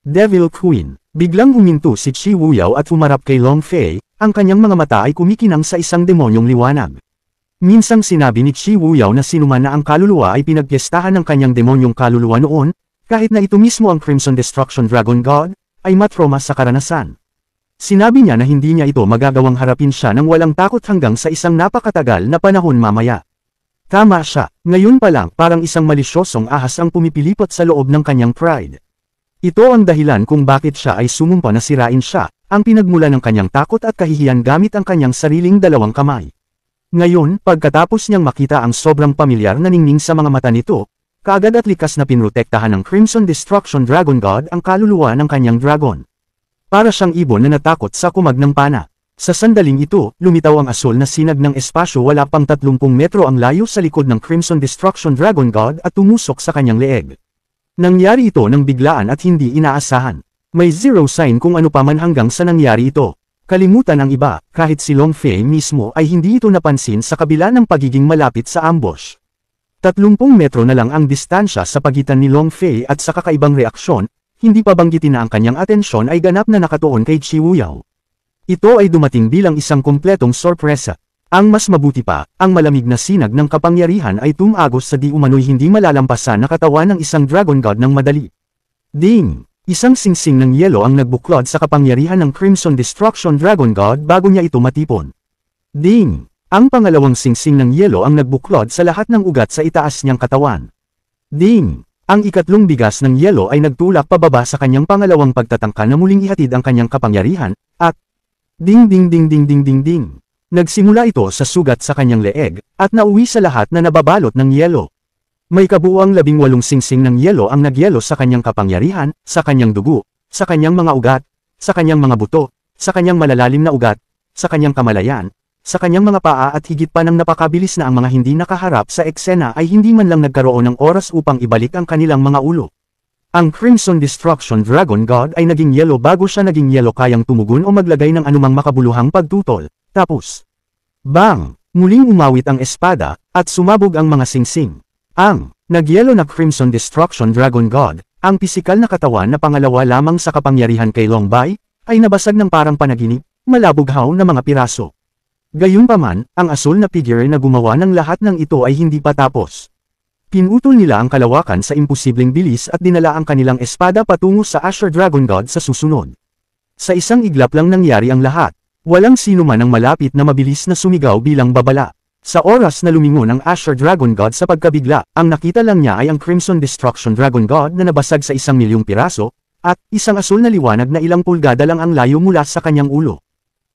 Devil Queen. Biglang huminto si Chi Wuyao at humarap kay Long Fei, ang kanyang mga mata ay kumikinang sa isang demonyong liwanag. Minsang sinabi ni Chi Wuyao na sinuman na ang kaluluwa ay pinagpiestahan ng kanyang demonyong kaluluwa noon, kahit na ito mismo ang Crimson Destruction Dragon God, ay matroma sa karanasan. Sinabi niya na hindi niya ito magagawang harapin siya ng walang takot hanggang sa isang napakatagal na panahon mamaya. Tama siya, ngayon pa lang parang isang malisyosong ahas ang pumipilipot sa loob ng kanyang pride. Ito ang dahilan kung bakit siya ay sumumpa na sirain siya, ang pinagmula ng kanyang takot at kahihiyan gamit ang kanyang sariling dalawang kamay. Ngayon, pagkatapos niyang makita ang sobrang pamilyar na ningning sa mga mata nito, kaagad at likas na pinrotektahan ng Crimson Destruction Dragon God ang kaluluwa ng kanyang dragon. Para siyang ibon na natakot sa kumag ng pana. Sa sandaling ito, lumitaw ang asul na sinag ng espasyo wala pang 30 metro ang layo sa likod ng Crimson Destruction Dragon God at tumusok sa kanyang leeg. Nangyari ito nang biglaan at hindi inaasahan. May zero sign kung ano pa man hanggang sa nangyari ito. Kalimutan ang iba, kahit si Long Fei mismo ay hindi ito napansin sa kabila ng pagiging malapit sa ambush. 30 metro na lang ang distansya sa pagitan ni Long Fei at sa kakaibang reaksyon, hindi pa banggitin na ang kanyang atensyon ay ganap na nakatuon kay Chi Wuyao. Ito ay dumating bilang isang kumpletong sorpresa. Ang mas mabuti pa, ang malamig na sinag ng kapangyarihan ay tumagos sa di umano'y hindi malalampasan na katawan ng isang dragon god ng madali. Ding! Isang singsing ng yelo ang nagbuklod sa kapangyarihan ng Crimson Destruction Dragon God bago niya ito matipon. Ding! Ang pangalawang singsing ng yelo ang nagbuklod sa lahat ng ugat sa itaas niyang katawan. Ding! Ang ikatlong bigas ng yelo ay nagtulak pababa sa kanyang pangalawang pagtatangka na muling ihatid ang kanyang kapangyarihan, at ding ding ding ding ding ding ding. Nagsimula ito sa sugat sa kanyang leeg, at nauwi sa lahat na nababalot ng yelo. May kabuuang 18 singsing ng yelo ang nagyelo sa kanyang kapangyarihan, sa kanyang dugo, sa kanyang mga ugat, sa kanyang mga buto, sa kanyang malalalim na ugat, sa kanyang kamalayan, sa kanyang mga paa at higit pa ng napakabilis na ang mga hindi nakaharap sa eksena ay hindi man lang nagkaroon ng oras upang ibalik ang kanilang mga ulo. Ang Crimson Destruction Dragon God ay naging yelo bago siya naging yelo kayang tumugon o maglagay ng anumang makabuluhang pagtutol. Tapos, bang! Muling umawit ang espada, at sumabog ang mga singsing. Ang nagyelo na Crimson Destruction Dragon God, ang pisikal na katawan na pangalawa lamang sa kapangyarihan kay Long Bai, ay nabasag ng parang panaginip, malabughaw na mga piraso. Gayunpaman, ang asul na figure na gumawa ng lahat ng ito ay hindi pa tapos. Pinutol nila ang kalawakan sa imposibleng bilis at dinala ang kanilang espada patungo sa Asher Dragon God sa susunod. Sa isang iglap lang nangyari ang lahat. Walang sino man ang malapit na mabilis na sumigaw bilang babala. Sa oras na lumingon ang Asher Dragon God sa pagkabigla, ang nakita lang niya ay ang Crimson Destruction Dragon God na nabasag sa 1,000,000 piraso, at isang asul na liwanag na ilang pulgada lang ang layo mula sa kanyang ulo.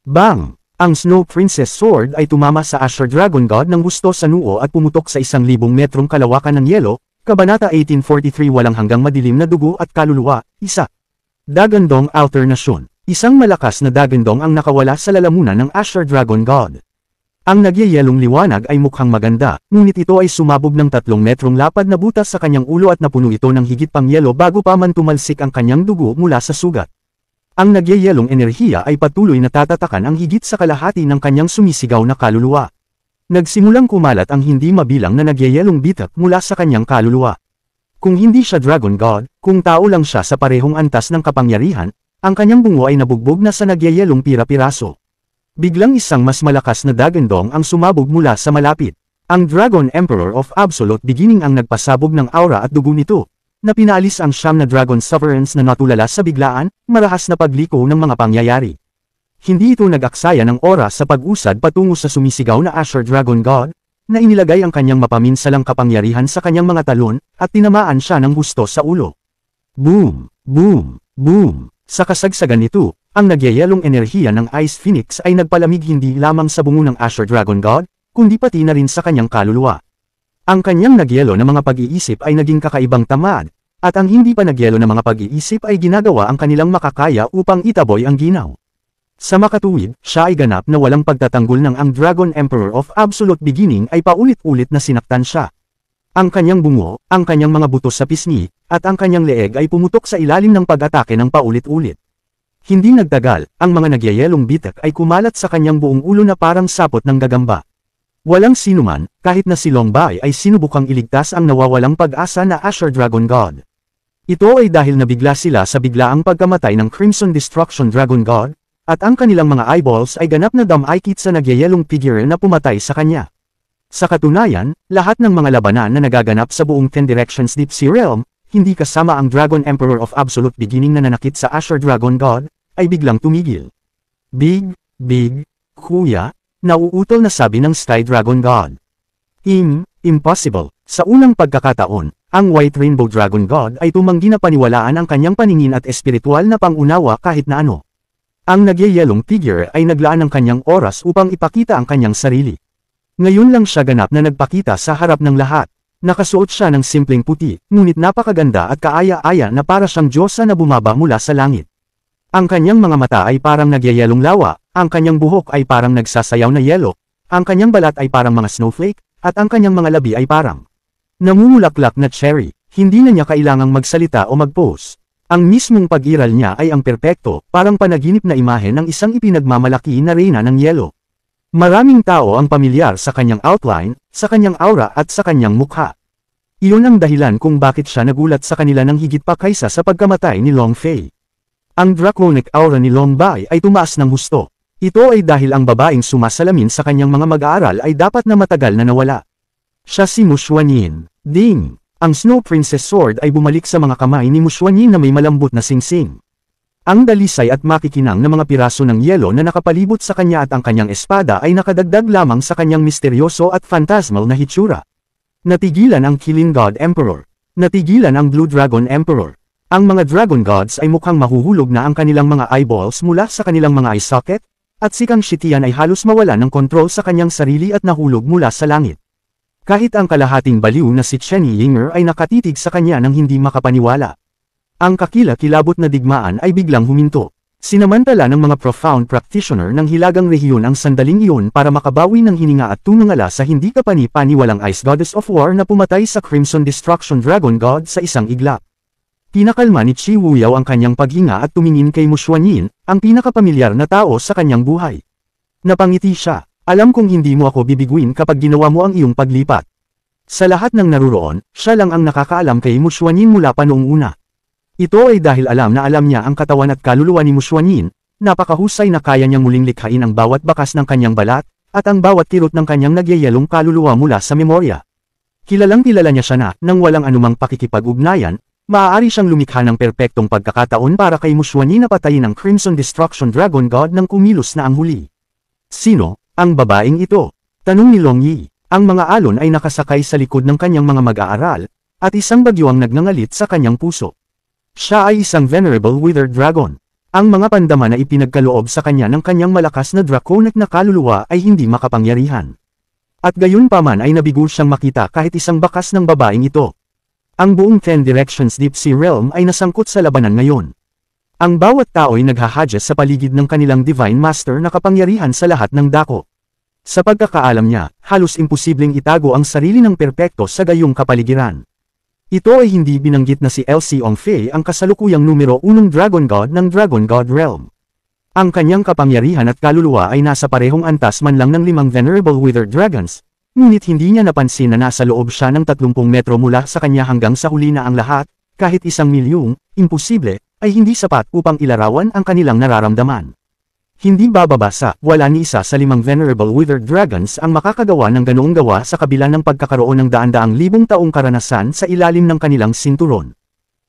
Bang! Ang Snow Princess Sword ay tumama sa Asher Dragon God ng gusto sa noo at pumutok sa 1,000 metrong kalawakan ng yelo, Kabanata 1843 Walang hanggang madilim na dugo at kaluluwa, isa. Dagandong Alternasyon. Isang malakas na dagandong ang nakawala sa lalamunan ng Asher Dragon God. Ang nagyayelong liwanag ay mukhang maganda, ngunit ito ay sumabog ng 3 metrong lapad na butas sa kanyang ulo at napuno ito ng higit pang yelo bago pa man tumalsik ang kanyang dugo mula sa sugat. Ang nagyayelong enerhiya ay patuloy na tatatakan ang higit sa kalahati ng kanyang sumisigaw na kaluluwa. Nagsimulang kumalat ang hindi mabilang na nagyayelong bitak mula sa kanyang kaluluwa. Kung hindi siya Dragon God, kung tao lang siya sa parehong antas ng kapangyarihan, ang kanyang bungo ay nabugbog na sa nagyayelong pira-piraso. Biglang isang mas malakas na dagandong ang sumabog mula sa malapit. Ang Dragon Emperor of Absolute Beginning ang nagpasabog ng aura at dugo nito, na pinaalis ang 9 na Dragon Sovereigns na natulala sa biglaan, marahas na pagliko ng mga pangyayari. Hindi ito nag-aksaya ng oras sa pag-usad patungo sa sumisigaw na Asher Dragon God, na inilagay ang kanyang mapaminsalang kapangyarihan sa kanyang mga talon, at tinamaan siya ng gusto sa ulo. Boom! Boom! Boom! Sa kasagsagan nito, ang nagyayelong enerhiya ng Ice Phoenix ay nagpalamig hindi lamang sa bungo ng Asher Dragon God, kundi pati na rin sa kanyang kaluluwa. Ang kanyang nagyelo na mga pag-iisip ay naging kakaibang tamad, at ang hindi pa nagyelo na mga pag-iisip ay ginagawa ang kanilang makakaya upang itaboy ang ginaw. Sa makatuwid, siya ay ganap na walang pagtatanggol ng ang Dragon Emperor of Absolute Beginning ay paulit-ulit na sinaktan siya. Ang kanyang bungo, ang kanyang mga buto sa pisngi, at ang kanyang leeg ay pumutok sa ilalim ng pag-atake ng paulit-ulit. Hindi nagtagal, ang mga nagyayelong bitak ay kumalat sa kanyang buong ulo na parang sapot ng gagamba. Walang sinuman, kahit na si Long Bai ay sinubukang iligtas ang nawawalang pag-asa na Asher Dragon God. Ito ay dahil nabigla sila sa biglaang pagkamatay ng Crimson Destruction Dragon God, at ang kanilang mga eyeballs ay ganap na damaykit sa nagyayelong figure na pumatay sa kanya. Sa katunayan, lahat ng mga labanan na nagaganap sa buong 10 Directions Deep Sea Realm, hindi kasama ang Dragon Emperor of Absolute Beginning na nanakit sa Asher Dragon God, ay biglang tumigil. Big, kuya, nauutol na sabi ng Sky Dragon God. Impossible. Sa unang pagkakataon, Ang White Rainbow Dragon God ay tumanggi na paniwalaan ang kanyang paningin at espiritual na pangunawa kahit na ano. Ang nagyayelong figure ay naglaan ng kanyang oras upang ipakita ang kanyang sarili. Ngayon lang siya ganap na nagpakita sa harap ng lahat. Nakasuot siya ng simpleng puti, ngunit napakaganda at kaaya-aya na para siyang diyosa na bumaba mula sa langit. Ang kanyang mga mata ay parang nagyayelong lawa, ang kanyang buhok ay parang nagsasayaw na yelo, ang kanyang balat ay parang mga snowflake, at ang kanyang mga labi ay parang namumulaklak na cherry. Hindi na niya kailangang magsalita o mag-pose. Ang mismong pag-iral niya ay ang perpekto, parang panaginip na imahe ng isang ipinagmamalaki na reyna ng yelo. Maraming tao ang pamilyar sa kanyang outline, sa kanyang aura at sa kanyang mukha. Iyon ang dahilan kung bakit siya nagulat sa kanila ng higit pa kaysa sa pagkamatay ni Long Fei. Ang draconic aura ni Long Bai ay tumaas ng husto. Ito ay dahil ang babaeng sumasalamin sa kanyang mga mag-aaral ay dapat na matagal na nawala. Siya si Mu Xuanyin. Ding! Ang Snow Princess Sword ay bumalik sa mga kamay ni Mu Xuanyin na may malambot na singsing. Ang dalisay at makikinang na mga piraso ng yelo na nakapalibot sa kanya at ang kanyang espada ay nakadagdag lamang sa kanyang misteryoso at phantasmal na hitsura. Natigilan ang Killing God Emperor. Natigilan ang Blue Dragon Emperor. Ang mga Dragon Gods ay mukhang mahuhulog na ang kanilang mga eyeballs mula sa kanilang mga eye socket, at si Kang Shitian ay halos mawala ng kontrol sa kanyang sarili at nahulog mula sa langit. Kahit ang kalahating baliw na si Chen Yinger ay nakatitig sa kanya nang hindi makapaniwala. Ang kakila-kilabot na digmaan ay biglang huminto. Sinamantala ng mga profound practitioner ng hilagang rehiyon ang sandaling iyon para makabawi ng hininga at tumangala sa hindi kapani-paniwalang Ice Goddess of War na pumatay sa Crimson Destruction Dragon God sa isang iglap. Pinakalma ni Chi Wuyao ang kanyang paghinga at tumingin kay Mu Xuanyin, ang pinakapamilyar na tao sa kanyang buhay. Napangiti siya. Alam kong hindi mo ako bibiguin kapag ginawa mo ang iyong paglipat. Sa lahat ng naruroon, siya lang ang nakakaalam kay Mu Xuanyin mula pa noong una. Ito ay dahil alam na alam niya ang katawan at kaluluwa ni Mu Xuanyin, napakahusay na kaya niyang muling likhain ang bawat bakas ng kanyang balat, at ang bawat kirot ng kanyang nagyayelong kaluluwa mula sa memorya. Kilalang kilala niya siya na, nang walang anumang pakikipag-ugnayan, maaari siyang lumikha ng perpektong pagkakataon para kay Mu Xuanyin na patayin ang Crimson Destruction Dragon God nang kumilos na ang huli. Sino? Ang babaeng ito. Tanong ni Long Yi. Ang mga alon ay nakasakay sa likod ng kanyang mga mag-aaral, at isang bagyo ang nagngangalit sa kanyang puso. Siya ay isang venerable withered dragon. Ang mga pandama na ipinagkaloob sa kanya ng kanyang malakas na draconic na kaluluwa ay hindi makapangyarihan. At gayon pa man ay nabigo siyang makita kahit isang bakas ng babaeng ito. Ang buong 10 Directions Deep Sea Realm ay nasangkot sa labanan ngayon. Ang bawat tao ay naghahadya sa paligid ng kanilang Divine Master na kapangyarihan sa lahat ng dako. Sa pagkakaalam niya, halos imposibleng itago ang sarili ng perpekto sa gayong kapaligiran. Ito ay hindi binanggit na si Lc Ong Fei ang kasalukuyang numero 1 Dragon God ng Dragon God Realm. Ang kanyang kapangyarihan at kaluluwa ay nasa parehong antas man lang ng 5 Venerable Withered Dragons, ngunit hindi niya napansin na nasa loob siya ng 30 metro mula sa kanya hanggang sa huli na ang lahat, kahit 1 milyong, imposible, ay hindi sapat upang ilarawan ang kanilang nararamdaman. Hindi bababa sa, wala ni isa sa 5 Venerable Withered Dragons ang makakagawa ng ganoong gawa sa kabila ng pagkakaroon ng daan-daang libong taong karanasan sa ilalim ng kanilang sinturon.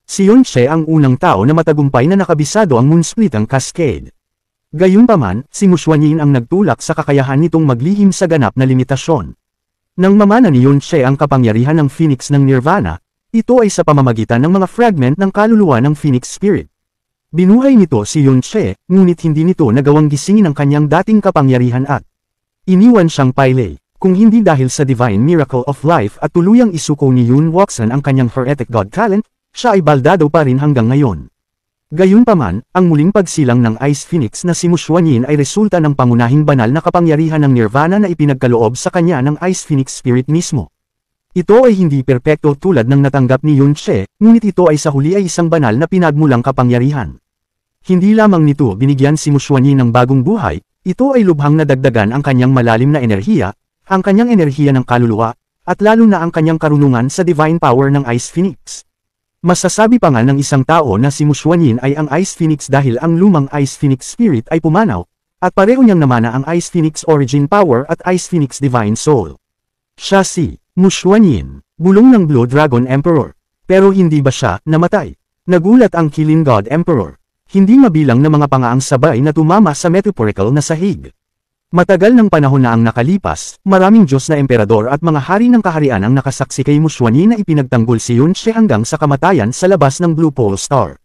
Si Yunche ang unang tao na matagumpay na nakabisado ang Moonsplitang Cascade. Gayunpaman, si Mu Xuanyin ang nagtulak sa kakayahan nitong maglihim sa ganap na limitasyon. Nang mamana ni Yunche ang kapangyarihan ng Phoenix ng Nirvana, ito ay sa pamamagitan ng mga fragment ng kaluluwa ng Phoenix Spirit. Binuhay nito si Yunche, ngunit hindi nito nagawang gisingin ang kanyang dating kapangyarihan at iniwan siyang pailay. Kung hindi dahil sa Divine Miracle of Life at tuluyang isuko ni Yun Wuxan ang kanyang Heretic God Talent, siya ay baldado pa rin hanggang ngayon. Gayunpaman, ang muling pagsilang ng Ice Phoenix na si Mu Xuanyin ay resulta ng pangunahing banal na kapangyarihan ng Nirvana na ipinagkaloob sa kanya ng Ice Phoenix Spirit mismo. Ito ay hindi perpekto tulad ng natanggap ni Yunche, ngunit ito ay sa huli ay isang banal na pinagmulang kapangyarihan. Hindi lamang nito binigyan si Mu Xuanyin ng bagong buhay, ito ay lubhang nadagdagan ang kanyang malalim na enerhiya, ang kanyang enerhiya ng kaluluwa, at lalo na ang kanyang karunungan sa divine power ng Ice Phoenix. Masasabi pa nga ng isang tao na si Mu Xuanyin ay ang Ice Phoenix dahil ang lumang Ice Phoenix Spirit ay pumanaw, at pareho niyang namana ang Ice Phoenix Origin Power at Ice Phoenix Divine Soul. Siya si Mu Xuanyin, bulong ng Blue Dragon Emperor. Pero hindi ba siya namatay? Nagulat ang Killing God Emperor. Hindi mabilang na mga pangaang sabay na tumama sa metaphorical na sahig. Matagal ng panahon na ang nakalipas, maraming Diyos na emperador at mga hari ng kaharian ang nakasaksi kay Mushwani na ipinagtanggol si Yun She hanggang sa kamatayan sa labas ng Blue Pole Star.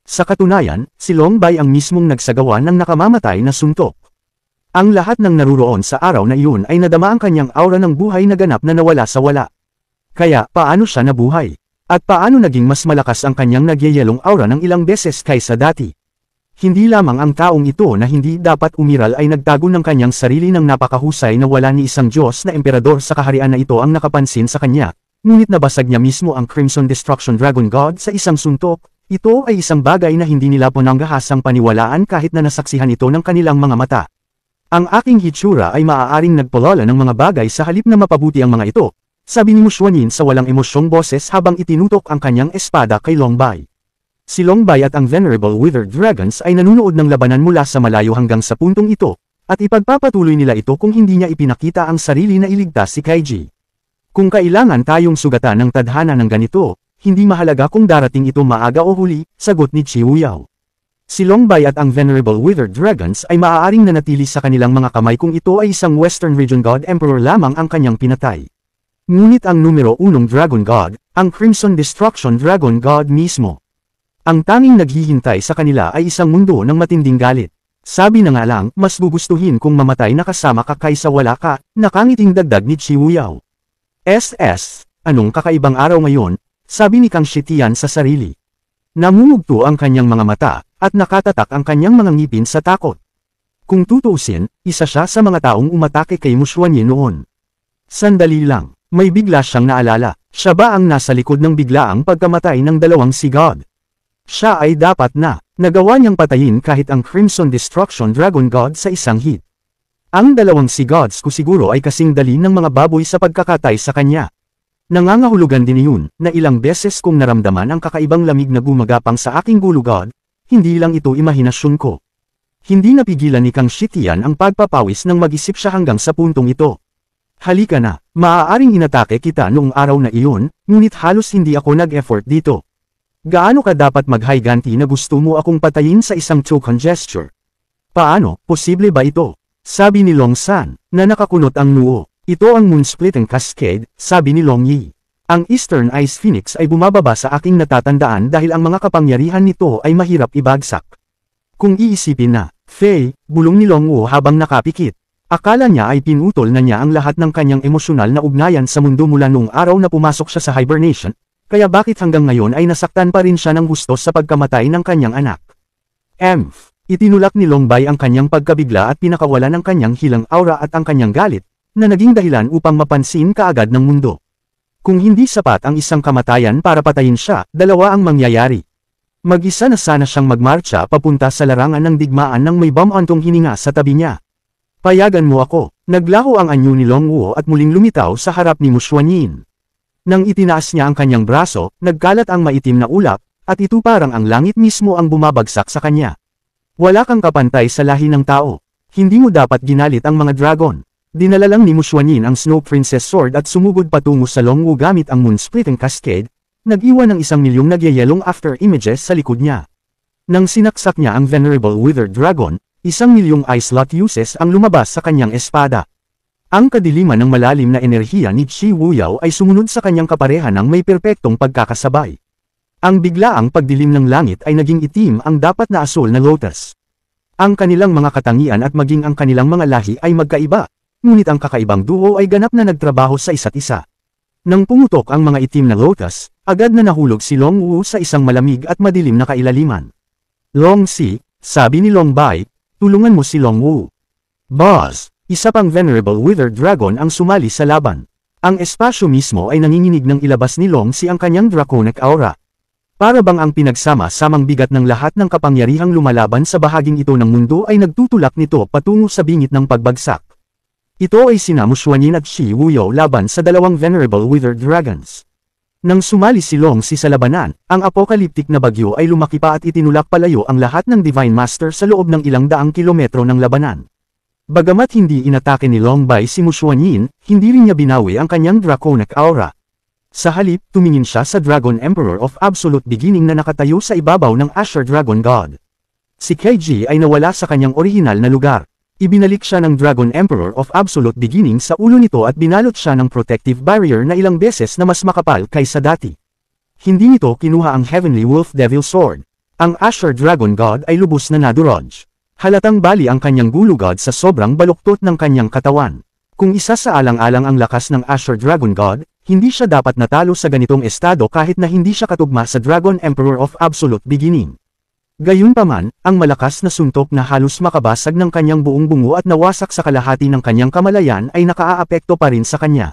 Sa katunayan, si Long Bai ang mismong nagsagawa ng nakamamatay na suntok. Ang lahat ng naruroon sa araw na iyon ay nadama ang kanyang aura ng buhay na ganap na nawala sa wala. Kaya, paano siya nabuhay? At paano naging mas malakas ang kanyang nagyayelong aura ng ilang beses kaysa dati? Hindi lamang ang taong ito na hindi dapat umiral ay nagtago ng kanyang sarili ng napakahusay na wala ni isang Diyos na emperador sa kaharian na ito ang nakapansin sa kanya, ngunit nabasag niya mismo ang Crimson Destruction Dragon God sa isang suntok. Ito ay isang bagay na hindi nila ponanggahasang paniwalaan kahit na nasaksihan ito ng kanilang mga mata. Ang aking hitsura ay maaaring nagpolola ng mga bagay sa halip na mapabuti ang mga ito, sabi ni Mushwanin sa walang emosyong boses habang itinutok ang kanyang espada kay Long Bai. Si Long Bai at ang Venerable Withered Dragons ay nanunood ng labanan mula sa malayo hanggang sa puntong ito, at ipagpapatuloy nila ito kung hindi niya ipinakita ang sarili na iligtas si Kaiji. Kung kailangan tayong sugatan ng tadhana ng ganito, hindi mahalaga kung darating ito maaga o huli, sagot ni Chiu Yao. Si Long Bai at ang Venerable Withered Dragons ay maaaring nanatili sa kanilang mga kamay kung ito ay isang Western Region God Emperor lamang ang kanyang pinatay. Ngunit ang numero 1 Dragon God, ang Crimson Destruction Dragon God mismo. Ang tanging naghihintay sa kanila ay isang mundo ng matinding galit. Sabi na nga lang, mas gugustuhin kung mamatay na kasama ka kaysa wala ka, nakangiting dagdag ni Chiu Yao. Anong kakaibang araw ngayon, sabi ni Kang Shitian sa sarili. Namumugto ang kanyang mga mata, at nakatatak ang kanyang mga ngipin sa takot. Kung tutuusin, isa siya sa mga taong umatake kay Mushwanin noon. Sandali lang, may bigla siyang naalala, siya ba ang nasa likod ng biglaang pagkamatay ng dalawang si God? Siya ay dapat na, nagawa niyang patayin kahit ang Crimson Destruction Dragon God sa isang hit. Ang dalawang si Gods ko siguro ay kasing dali ng mga baboy sa pagkakatay sa kanya. Nangangahulugan din iyon, na ilang beses kong naramdaman ang kakaibang lamig na gumagapang sa aking gulugod, hindi lang ito imahinasyon ko. Hindi napigilan ni Kang Shitian ang pagpapawis nang mag-isip siya hanggang sa puntong ito. Halika na, maaaring inatake kita noong araw na iyon, ngunit halos hindi ako nag-effort dito. Gaano ka dapat mag-higanti na gusto mo akong patayin sa isang token gesture? Paano, posible ba ito? Sabi ni Long San, na nakakunot ang noo. Ito ang Moonsplitting Cascade, sabi ni Long Yi. Ang Eastern Ice Phoenix ay bumababa sa aking natatandaan dahil ang mga kapangyarihan nito ay mahirap ibagsak. Kung iisipin na, Fei, bulong ni Long Wu habang nakapikit. Akala niya ay pinutol na niya ang lahat ng kanyang emosyonal na ugnayan sa mundo mula noong araw na pumasok siya sa hibernation, kaya bakit hanggang ngayon ay nasaktan pa rin siya ng gusto sa pagkamatay ng kanyang anak. Itinulak ni Long Bai ang kanyang pagkabigla at pinakawala ng kanyang hilang aura at ang kanyang galit, na naging dahilan upang mapansin kaagad ng mundo. Kung hindi sapat ang isang kamatayan para patayin siya, dalawa ang mangyayari. Mag-isa na sana siyang magmarcha papunta sa larangan ng digmaan nang may bamantong hininga sa tabi niya. Payagan mo ako, naglaho ang anyo ni Long Wu at muling lumitaw sa harap ni Mushwanin. Nang itinaas niya ang kanyang braso, nagkalat ang maitim na ulap, at ito parang ang langit mismo ang bumabagsak sa kanya. Wala kang kapantay sa lahi ng tao. Hindi mo dapat ginalit ang mga dragon. Dinala lang ni Mushwanin ang Snow Princess Sword at sumugod patungo sa Long Wu gamit ang Moonsplitting Cascade, nag-iwan ng 1,000,000 nagyayelong after images sa likod niya. Nang sinaksak niya ang Venerable Withered Dragon, 1,000,000 ice lot uses ang lumabas sa kanyang espada. Ang kadiliman ng malalim na enerhiya ni Chiu Yao ay sumunod sa kanyang kapareha ng may perpektong pagkakasabay. Ang biglaang pagdilim ng langit ay naging itim ang dapat na asul na lotus. Ang kanilang mga katangian at maging ang kanilang mga lahi ay magkaiba, ngunit ang kakaibang duo ay ganap na nagtrabaho sa isa't isa. Nang pumutok ang mga itim na lotus, agad na nahulog si Long Wu sa isang malamig at madilim na kailaliman. Long Si, sabi ni Long Bai, tulungan mo si Long Wu. Boss! Isa pang Venerable Withered Dragon ang sumali sa laban. Ang espasyo mismo ay nanginginig ng ilabas ni Long Si ang kanyang draconic aura. Para bang ang pinagsama-samang bigat ng lahat ng kapangyarihang lumalaban sa bahaging ito ng mundo ay nagtutulak nito patungo sa bingit ng pagbagsak. Ito ay sina Mushwanin at Chiu Yao laban sa dalawang Venerable Withered Dragons. Nang sumali si Long Si sa labanan, ang apokaliptik na bagyo ay lumaki pa at itinulak palayo ang lahat ng Divine Master sa loob ng ilang daang kilometro ng labanan. Bagamat hindi inatake ni Long Bai si Mushwanin, hindi rin niya binawi ang kanyang draconic aura. Sa halip, tumingin siya sa Dragon Emperor of Absolute Beginning na nakatayo sa ibabaw ng Asher Dragon God. Si Kaiji ay nawala sa kanyang orihinal na lugar. Ibinalik siya ng Dragon Emperor of Absolute Beginning sa ulo nito at binalot siya ng protective barrier na ilang beses na mas makapal kaysa dati. Hindi nito kinuha ang Heavenly Wolf Devil Sword. Ang Asher Dragon God ay lubos na nadurog. Halatang bali ang kanyang gulugod sa sobrang baluktot ng kanyang katawan. Kung isa sa alang-alang ang lakas ng Asher Dragon God, hindi siya dapat natalo sa ganitong estado kahit na hindi siya katugma sa Dragon Emperor of Absolute Beginning. Gayunpaman, ang malakas na suntok na halos makabasag ng kanyang buong bungo at nawasak sa kalahati ng kanyang kamalayan ay nakaaapekto pa rin sa kanya.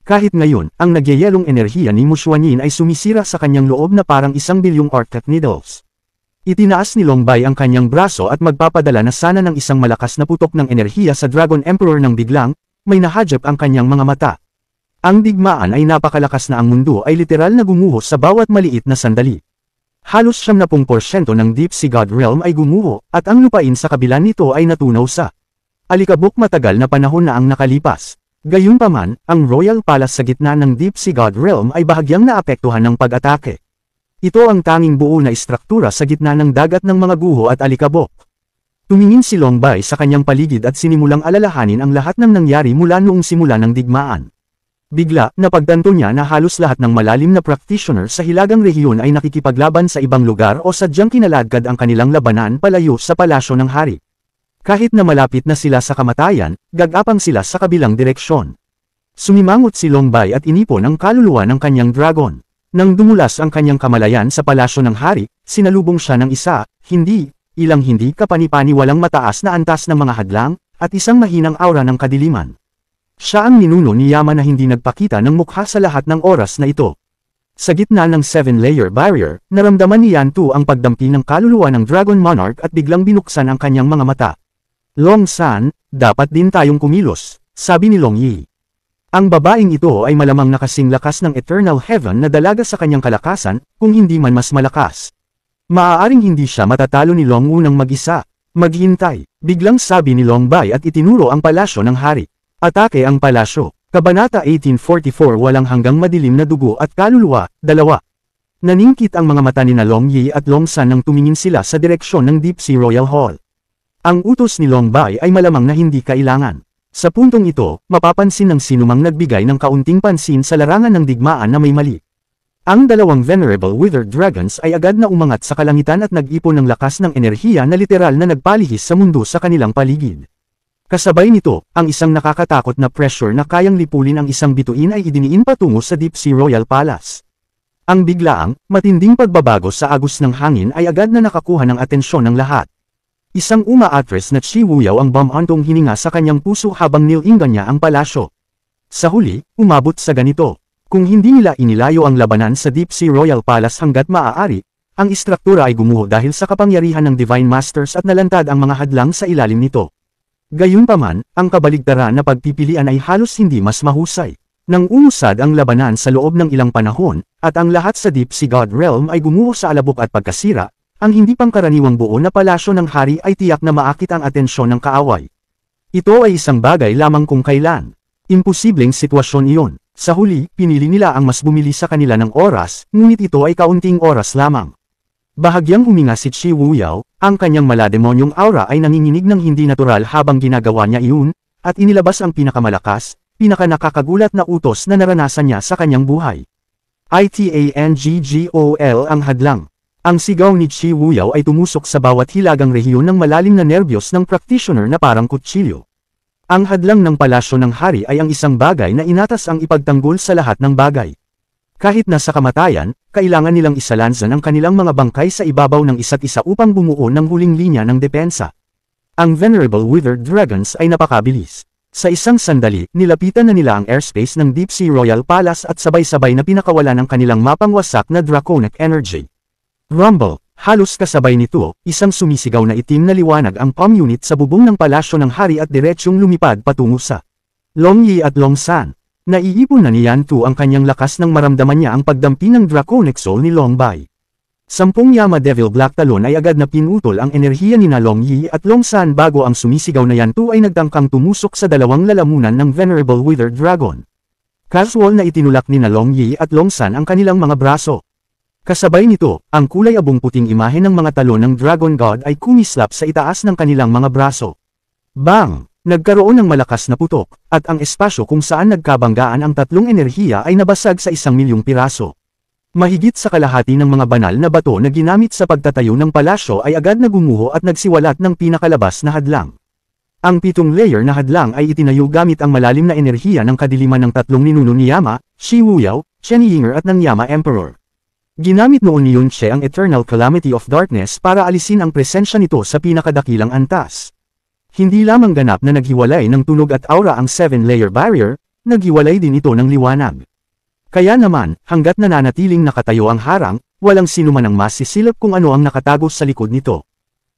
Kahit ngayon, ang nagyayelong enerhiya ni Mushwanin ay sumisira sa kanyang loob na parang 1,000,000,000 Arctic needles. Itinaas ni Longbay ang kanyang braso at magpapadala na sana ng isang malakas na putok ng enerhiya sa Dragon Emperor nang biglang, may nahadjap ang kanyang mga mata. Ang digmaan ay napakalakas na ang mundo ay literal na gumuho sa bawat maliit na sandali. Halos 70% ng Deep Sea God Realm ay gumuho, at ang lupain sa kabila nito ay natunaw sa alikabok. Matagal na panahon na ang nakalipas. Gayunpaman, ang Royal Palace sa gitna ng Deep Sea God Realm ay bahagyang naapektuhan ng pag-atake. Ito ang tanging buo na istruktura sa gitna ng dagat ng mga guho at alikabok. Tumingin si Longbay sa kanyang paligid at sinimulang alalahanin ang lahat ng nangyari mula noong simula ng digmaan. Bigla, napagtanto niya na halos lahat ng malalim na practitioner sa hilagang rehiyon ay nakikipaglaban sa ibang lugar o sadyang kinaladkad ang kanilang labanan palayo sa palasyo ng hari. Kahit na malapit na sila sa kamatayan, gagapang sila sa kabilang direksyon. Sumimangot si Longbay at inipon ang kaluluwa ng kanyang dragon. Nang dumulas ang kanyang kamalayan sa palasyo ng hari, sinalubong siya ng hindi kapani-pani walang mataas na antas ng mga hadlang, at isang mahinang aura ng kadiliman. Siya ang ninuno ni Yama na hindi nagpakita ng mukha sa lahat ng oras na ito. Sa gitna ng 7-layer barrier, naramdaman ni Yantu ang pagdampi ng kaluluwa ng Dragon Monarch at biglang binuksan ang kanyang mga mata. Long San, dapat din tayong kumilos, sabi ni Long Yi. Ang babaeng ito ay malamang nakasing lakas ng Eternal Heaven na dalaga sa kanyang kalakasan, kung hindi man mas malakas. Maaaring hindi siya matatalo ni Long Wu nang mag-isa. Maghintay, biglang sabi ni Longbay at itinuro ang palasyo ng hari. Atake ang palasyo. Kabanata 1844. Walang hanggang madilim na dugo at kaluluwa, 2. Naningkit ang mga mata ni Long Yi at Long San nang tumingin sila sa direksyon ng Deep Sea Royal Hall. Ang utos ni Longbay ay malamang na hindi kailangan. Sa puntong ito, mapapansin ng sinumang nagbigay ng kaunting pansin sa larangan ng digmaan na may mali. Ang dalawang Venerable Withered Dragons ay agad na umangat sa kalangitan at nag-ipon ng lakas ng enerhiya na literal na nagpalihis sa mundo sa kanilang paligid. Kasabay nito, ang isang nakakatakot na pressure na kayang lipulin ang isang bituin ay idiniin patungo sa Deep Sea Royal Palace. Ang biglaang, matinding pagbabago sa agos ng hangin ay agad na nakakuha ng atensyon ng lahat. Isang umaatres na Chi Wuyaw ang bumantong hininga sa kanyang puso habang nilinggan niya ang palasyo. Sa huli, umabot sa ganito. Kung hindi nila inilayo ang labanan sa Deep Sea Royal Palace hanggat maaari, ang istruktura ay gumuho dahil sa kapangyarihan ng Divine Masters at nalantad ang mga hadlang sa ilalim nito. Gayunpaman, ang kabaligtaran na pagpipilian ay halos hindi mas mahusay. Nang umusad ang labanan sa loob ng ilang panahon, at ang lahat sa Deep Sea God Realm ay gumuho sa alabok at pagkasira, ang hindi pangkaraniwang buo na palasyo ng hari ay tiyak na maakit ang atensyon ng kaaway. Ito ay isang bagay lamang kung kailan. Imposibleng sitwasyon iyon. Sa huli, pinili nila ang mas bumili sa kanila ng oras, ngunit ito ay kaunting oras lamang. Bahagyang huminga si Chi Wuyaw, ang kanyang malademonyong aura ay nanginginig ng hindi natural habang ginagawa niya iyon, at inilabas ang pinakamalakas, pinakanakakagulat na utos na naranasan niya sa kanyang buhay. Itanggol ang hadlang. Ang sigaw ni Chi Wuyaw ay tumusok sa bawat hilagang rehiyon ng malalim na nerbiyos ng practitioner na parang kutsilyo. Ang hadlang ng palasyo ng hari ay ang isang bagay na inatas ang ipagtanggol sa lahat ng bagay. Kahit nasa kamatayan, kailangan nilang isalansan ang kanilang mga bangkay sa ibabaw ng isa't isa upang bumuo ng huling linya ng depensa. Ang Venerable Withered Dragons ay napakabilis. Sa isang sandali, nilapitan na nila ang airspace ng Deep Sea Royal Palace at sabay-sabay na pinakawala ng kanilang mapangwasak na draconic energy. Rumble, halos kasabay nito, isang sumisigaw na itim na liwanag ang palm unit sa bubong ng palasyo ng hari at diretsyong lumipad patungo sa Long Yi at Long San. Naiipon na ni Yantu ang kanyang lakas nang maramdaman niya ang pagdampi ng draconic soul ni Longbay. 10 Yama Devil Black Talon ay agad na pinutol ang enerhiya ni Long Yi at Long San bago ang sumisigaw na Yantu ay nagtangkang tumusok sa dalawang lalamunan ng Venerable Withered Dragon. Casual na itinulak ni Long Yi at Long San ang kanilang mga braso. Kasabay nito, ang kulay abong puting imahe ng mga talon ng Dragon God ay kumislap sa itaas ng kanilang mga braso. Bang! Nagkaroon ng malakas na putok, at ang espasyo kung saan nagkabanggaan ang tatlong enerhiya ay nabasag sa 1,000,000 piraso. Mahigit sa kalahati ng mga banal na bato na ginamit sa pagtatayo ng palasyo ay agad na gumuho at nagsiwalat ng pinakalabas na hadlang. Ang 7 layer na hadlang ay itinayo gamit ang malalim na enerhiya ng kadiliman ng tatlong ninuno ni Yama, Shi Wuyao, Chen Yinger at ng Yama Emperor. Ginamit noon ni Yun Che ang Eternal Calamity of Darkness para alisin ang presensya nito sa pinakadakilang antas. Hindi lamang ganap na naghiwalay ng tunog at aura ang 7-layer barrier, naghiwalay din ito ng liwanag. Kaya naman, hanggat nananatiling nakatayo ang harang, walang sinuman ang masisilip kung ano ang nakatago sa likod nito.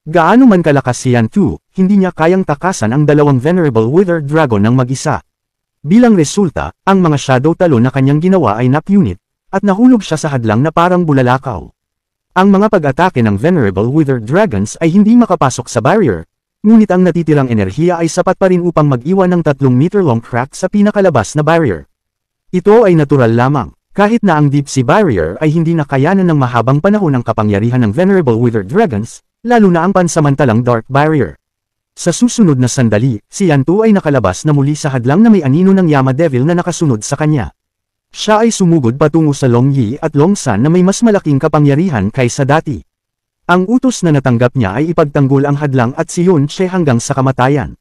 Gaano man kalakas si Yan Tu, hindi niya kayang takasan ang dalawang Venerable Wither Dragon ng mag-isa. Bilang resulta, ang mga shadow talon na kanyang ginawa ay napunit, at nahulog siya sa hadlang na parang bulalakaw. Ang mga pag-atake ng Venerable Wither Dragons ay hindi makapasok sa barrier, ngunit ang natitirang enerhiya ay sapat pa rin upang mag-iwan ng 3-meter-long crack sa pinakalabas na barrier. Ito ay natural lamang, kahit na ang Deep Sea Barrier ay hindi nakayanan ng mahabang panahon ang kapangyarihan ng Venerable Wither Dragons, lalo na ang pansamantalang Dark Barrier. Sa susunod na sandali, si Yan Tu ay nakalabas na muli sa hadlang na may anino ng Yama Devil na nakasunod sa kanya. Siya ay sumugod patungo sa Long Yi at Long San na may mas malaking kapangyarihan kaysa dati. Ang utos na natanggap niya ay ipagtanggol ang hadlang at si Yun Che hanggang sa kamatayan.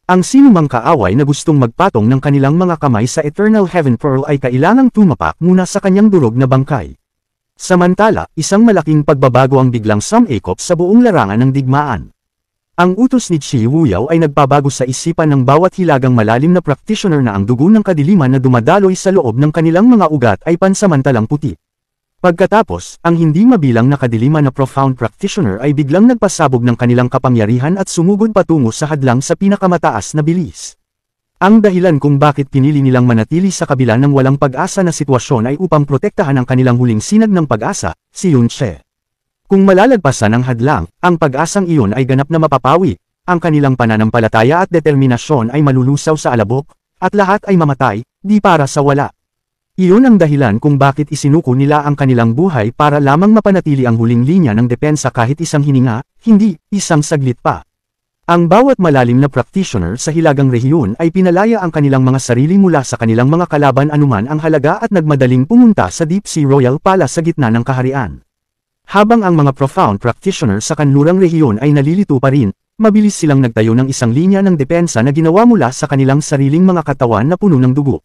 Ang sinumang kaaway na gustong magpatong ng kanilang mga kamay sa Eternal Heaven Pearl ay kailangang tumapak muna sa kanyang durog na bangkay. Samantala, isang malaking pagbabago ang biglang sumikop sa buong larangan ng digmaan. Ang utos ni Shi Wuyao ay nagpabago sa isipan ng bawat hilagang malalim na practitioner na ang dugo ng kadiliman na dumadaloy sa loob ng kanilang mga ugat ay pansamantalang puti. Pagkatapos, ang hindi mabilang na kadiliman na profound practitioner ay biglang nagpasabog ng kanilang kapangyarihan at sumugod patungo sa hadlang sa pinakamataas na bilis. Ang dahilan kung bakit pinili nilang manatili sa kabila ng walang pag-asa na sitwasyon ay upang protektahan ang kanilang huling sinag ng pag-asa, si Yun Che. Kung malalagpasan ang hadlang, ang pag-asang iyon ay ganap na mapapawi, ang kanilang pananampalataya at determinasyon ay malulusaw sa alabok, at lahat ay mamatay, di para sa wala. Iyon ang dahilan kung bakit isinuko nila ang kanilang buhay para lamang mapanatili ang huling linya ng depensa kahit isang hininga, hindi isang saglit pa. Ang bawat malalim na practitioner sa hilagang rehiyon ay pinalaya ang kanilang mga sarili mula sa kanilang mga kalaban anuman ang halaga at nagmadaling pumunta sa Deep Sea Royal Palace sa gitna ng kaharian. Habang ang mga profound practitioner sa kanlurang rehiyon ay nalilito pa rin, mabilis silang nagtayo ng isang linya ng depensa na ginawa mula sa kanilang sariling mga katawan na puno ng dugo.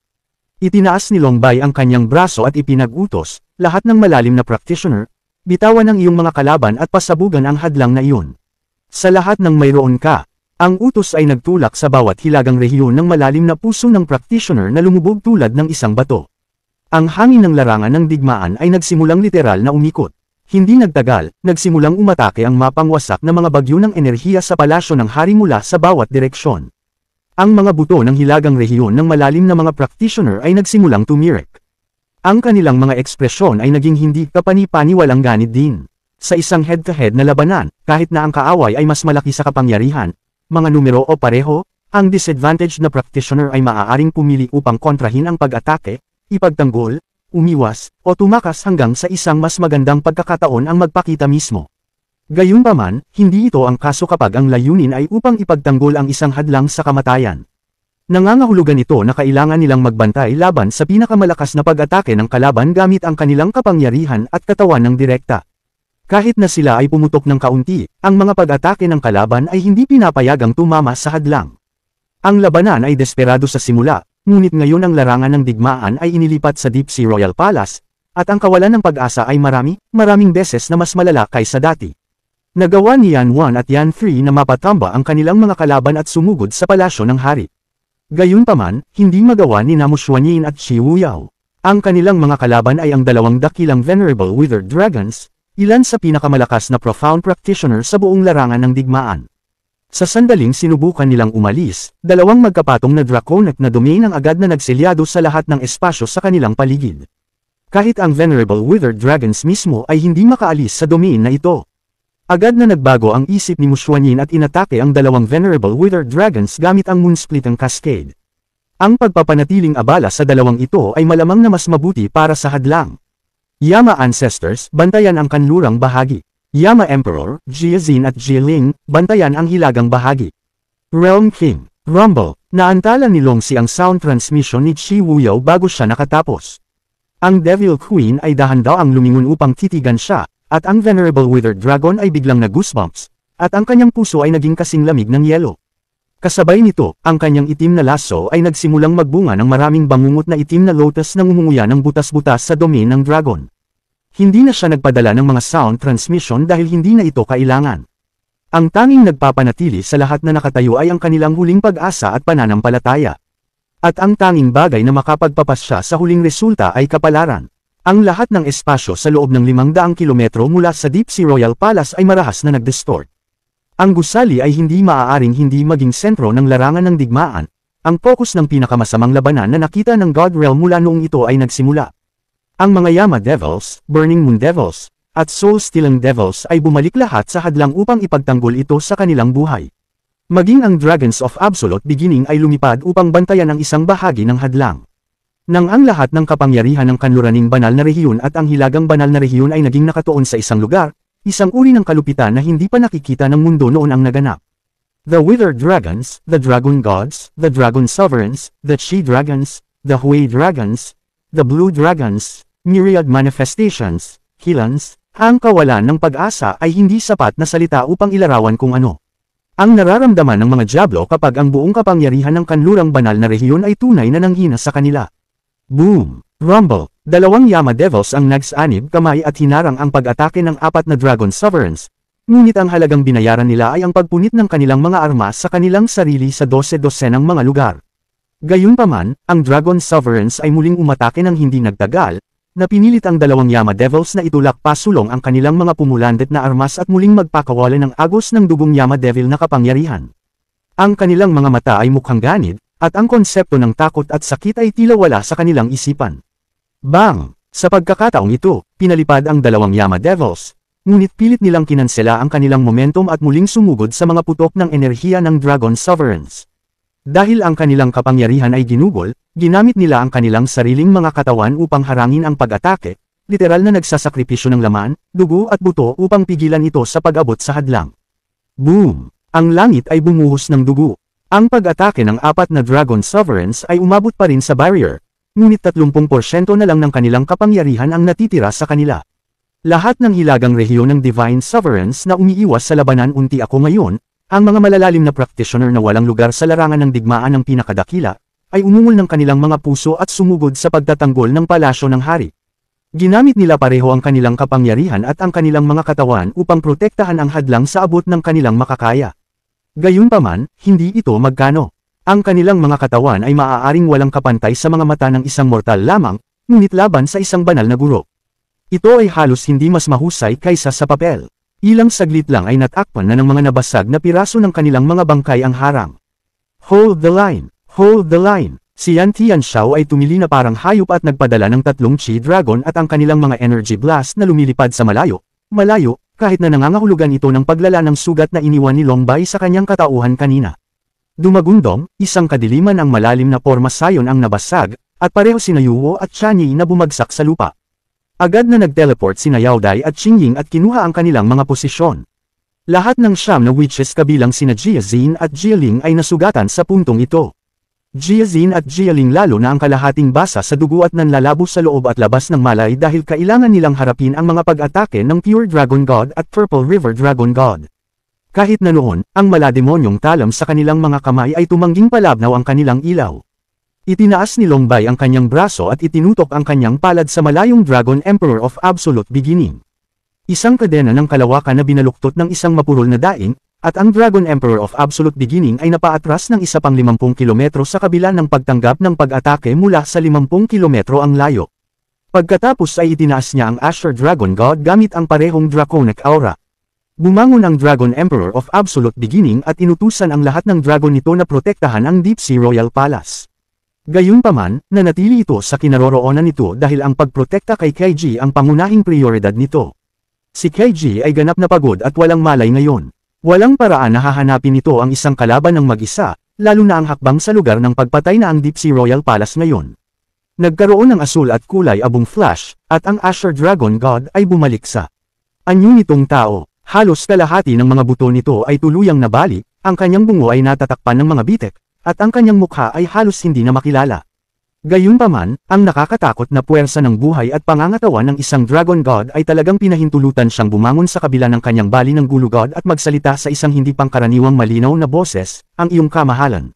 Itinaas ni Long Bai ang kanyang braso at ipinag-utos, lahat ng malalim na practitioner, bitawan ang iyong mga kalaban at pasabugan ang hadlang na iyon. Sa lahat ng mayroon ka, ang utos ay nagtulak sa bawat hilagang rehiyon ng malalim na puso ng practitioner na lumubog tulad ng isang bato. Ang hangin ng larangan ng digmaan ay nagsimulang literal na umikot. Hindi nagtagal, nagsimulang umatake ang mapangwasak na mga bagyo ng enerhiya sa palasyo ng hari mula sa bawat direksyon. Ang mga buto ng hilagang rehiyon ng malalim na mga practitioner ay nagsimulang tumirek. Ang kanilang mga ekspresyon ay naging hindi kapani-paniwalang ganit din. Sa isang head-to-head na labanan, kahit na ang kaaway ay mas malaki sa kapangyarihan, mga numero o pareho, ang disadvantaged na practitioner ay maaaring pumili upang kontrahin ang pag-atake, ipagtanggol, umiwas, o tumakas hanggang sa isang mas magandang pagkakataon ang magpakita mismo. Gayunpaman, hindi ito ang kaso kapag ang layunin ay upang ipagtanggol ang isang hadlang sa kamatayan. Nangangahulugan ito na kailangan nilang magbantay laban sa pinakamalakas na pag-atake ng kalaban gamit ang kanilang kapangyarihan at katawan ng direkta. Kahit na sila ay pumutok ng kaunti, ang mga pag-atake ng kalaban ay hindi pinapayagang tumama sa hadlang. Ang labanan ay desperado sa simula, ngunit ngayon ang larangan ng digmaan ay inilipat sa Deep Sea Royal Palace, at ang kawalan ng pag-asa ay maraming beses na mas malala kaysa dati. Nagawa ni Yan 1 at Yan 3 na mapatamba ang kanilang mga kalaban at sumugod sa palasyo ng hari. Gayunpaman, hindi magawa ni Namu Xuanyin at Shi Wuyao. Ang kanilang mga kalaban ay ang dalawang dakilang Venerable Wither Dragons, ilan sa pinakamalakas na profound practitioner sa buong larangan ng digmaan. Sa sandaling sinubukan nilang umalis, dalawang magkapatong na draconic na domain ang agad na nagselyado sa lahat ng espasyo sa kanilang paligid. Kahit ang Venerable Wither Dragons mismo ay hindi makaalis sa domain na ito. Agad na nagbago ang isip ni Mushuanyin at inatake ang dalawang Venerable Wither Dragons gamit ang Moonsplit Cascade. Ang pagpapanatiling abala sa dalawang ito ay malamang na mas mabuti para sa hadlang. Yama Ancestors, bantayan ang kanlurang bahagi. Yama Emperor, Jia Xin at Jia Ling, bantayan ang hilagang bahagi. Realm King, Rumble, naantala ni Longxi ang sound transmission ni Chi Wuyao bago siya nakatapos. Ang Devil Queen ay dahan-daw ang lumingon upang titigan siya, at ang Venerable Withered Dragon ay biglang na-goosebumps, at ang kanyang puso ay naging kasing lamig ng yelo. Kasabay nito, ang kanyang itim na lasso ay nagsimulang magbunga ng maraming bangungot na itim na lotus na ngumunguya ng butas-butas sa domain ng dragon. Hindi na siya nagpadala ng mga sound transmission dahil hindi na ito kailangan. Ang tanging nagpapanatili sa lahat na nakatayo ay ang kanilang huling pag-asa at pananampalataya. At ang tanging bagay na makapagpapasya sa huling resulta ay kapalaran. Ang lahat ng espasyo sa loob ng 500 kilometro mula sa Deep Sea Royal Palace ay marahas na nag-distort. Ang gusali ay hindi maaaring hindi maging sentro ng larangan ng digmaan, ang focus ng pinakamasamang labanan na nakita ng God Realm mula noong ito ay nagsimula. Ang mga Yama Devils, Burning Moon Devils, at Soul Stealing Devils ay bumalik lahat sa hadlang upang ipagtanggol ito sa kanilang buhay. Maging ang Dragons of Absolute Beginning ay lumipad upang bantayan ang isang bahagi ng hadlang. Nang ang lahat ng kapangyarihan ng kanluraning banal na rehiyon at ang hilagang banal na rehiyon ay naging nakatuon sa isang lugar, isang uri ng kalupitan na hindi pa nakikita ng mundo noon ang naganap. The Withered Dragons, the Dragon Gods, the Dragon Sovereigns, the Chi Dragons, the Hui Dragons, the Blue Dragons, myriad manifestations, Hilans, ang kawalan ng pag-asa ay hindi sapat na salita upang ilarawan kung ano. Ang nararamdaman ng mga Diablo kapag ang buong kapangyarihan ng kanlurang banal na rehiyon ay tunay na nanghina sa kanila. Boom! Rumble! Dalawang Yama Devils ang nagsanib kamay at hinarang ang pag-atake ng 4 na Dragon Sovereigns, ngunit ang halagang binayaran nila ay ang pagpunit ng kanilang mga armas sa kanilang sarili sa 12-dosenang mga lugar. Gayunpaman, ang Dragon Sovereigns ay muling umatake ng hindi nagtagal, na pinilit ang dalawang Yama Devils na itulak pasulong ang kanilang mga pumulandet na armas at muling magpakawala ng agos ng dugong Yama Devil na kapangyarihan. Ang kanilang mga mata ay mukhang ganid, at ang konsepto ng takot at sakit ay tila wala sa kanilang isipan. Bang! Sa pagkakataong ito, pinalipad ang dalawang Yama Devils, ngunit pilit nilang kinansela ang kanilang momentum at muling sumugod sa mga putok ng enerhiya ng Dragon Sovereigns. Dahil ang kanilang kapangyarihan ay ginugol, ginamit nila ang kanilang sariling mga katawan upang harangin ang pag-atake, literal na nagsasakripisyo ng laman, dugo at buto upang pigilan ito sa pag-abot sa hadlang. Boom! Ang langit ay bumuhos ng dugo. Ang pag-atake ng 4 na Dragon Sovereigns ay umabot pa rin sa barrier, ngunit 30% na lang ng kanilang kapangyarihan ang natitira sa kanila. Lahat ng hilagang rehiyon ng Divine Sovereigns na umiiwas sa labanan unti ako ngayon, ang mga malalalim na practitioner na walang lugar sa larangan ng digmaan ng pinakadakila, ay umungol ng kanilang mga puso at sumugod sa pagtatanggol ng palasyo ng hari. Ginamit nila pareho ang kanilang kapangyarihan at ang kanilang mga katawan upang protektahan ang hadlang sa abot ng kanilang makakaya. Gayunpaman, hindi ito magkano. Ang kanilang mga katawan ay maaaring walang kapantay sa mga mata ng isang mortal lamang, ngunit laban sa isang banal na guro. Ito ay halos hindi mas mahusay kaysa sa papel. Ilang saglit lang ay natakpan na ng mga nabasag na piraso ng kanilang mga bangkay ang harang. Hold the line! Hold the line! Si Yan Tianxiao ay tumili na parang hayop at nagpadala ng 3 Chi Dragon at ang kanilang mga energy blast na lumilipad sa malayo, kahit na nangangahulugan ito ng paglala ng sugat na iniwan ni Long Bai sa kanyang katauhan kanina. Dumagundong, isang kadiliman ang malalim na porma sayon ang nabasag, at pareho sina Yuo at Chanyi na bumagsak sa lupa. Agad na nag-teleport sina Yao Dai at Qingying at kinuha ang kanilang mga posisyon. Lahat ng 9 na witches kabilang sina Jia Xin at Jia Ling ay nasugatan sa puntong ito. Jia Xin at Jia Ling lalo na ang kalahating basa sa dugo at nanlalabo sa loob at labas ng malay dahil kailangan nilang harapin ang mga pag-atake ng Pure Dragon God at Purple River Dragon God. Kahit na noon, ang malademonyong talam sa kanilang mga kamay ay tumangging palabnaw ang kanilang ilaw. Itinaas ni Long Bai ang kanyang braso at itinutok ang kanyang palad sa malayong Dragon Emperor of Absolute Beginning. Isang kadena ng kalawakan na binaluktot ng isang mapurol na daing, at ang Dragon Emperor of Absolute Beginning ay napaatras ng isa pang 50 kilometro sa kabila ng pagtanggap ng pag-atake mula sa 50 kilometro ang layo. Pagkatapos ay itinaas niya ang Asher Dragon God gamit ang parehong Draconic Aura. Bumangon ang Dragon Emperor of Absolute Beginning at inutusan ang lahat ng dragon nito na protektahan ang Deep Sea Royal Palace. Gayunpaman, nanatili ito sa kinaroroonan nito dahil ang pagprotekta kay Kaiji ang pangunahing prioridad nito. Si Kaiji ay ganap na pagod at walang malay ngayon. Walang paraan na hahanapin nito ang isang kalaban ng mag-isa, lalo na ang hakbang sa lugar ng pagpatay na ang Deep Sea Royal Palace ngayon. Nagkaroon ng asul at kulay abong flash, at ang Asher Dragon God ay bumalik sa anyo nitong tao. Halos kalahati ng mga buto nito ay tuluyang nabali, ang kanyang bungo ay natatakpan ng mga bitek, at ang kanyang mukha ay halos hindi na makilala. Gayunpaman, ang nakakatakot na puwersa ng buhay at pangangatawan ng isang Dragon God ay talagang pinahintulutan siyang bumangon sa kabila ng kanyang bali ng Gulu God at magsalita sa isang hindi pangkaraniwang malinaw na boses, ang iyong kamahalan.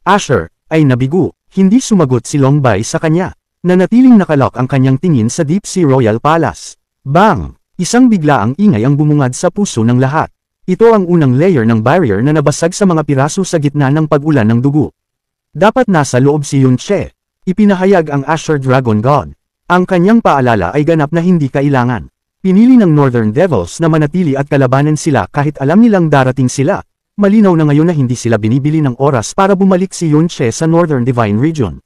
Asher, ay nabigo, hindi sumagot si Longbay sa kanya. Nanatiling nakalok ang kanyang tingin sa Deep Sea Royal Palace. Bang! Isang biglaang ingay ang bumungad sa puso ng lahat. Ito ang unang layer ng barrier na nabasag sa mga piraso sa gitna ng pag-ulan ng dugo. Dapat nasa loob si Yunche. Ipinahayag ang Asher Dragon God. Ang kanyang paalala ay ganap na hindi kailangan. Pinili ng Northern Devils na manatili at kalabanan sila kahit alam nilang darating sila. Malinaw na ngayon na hindi sila binibili ng oras para bumalik si Yunche sa Northern Divine Region.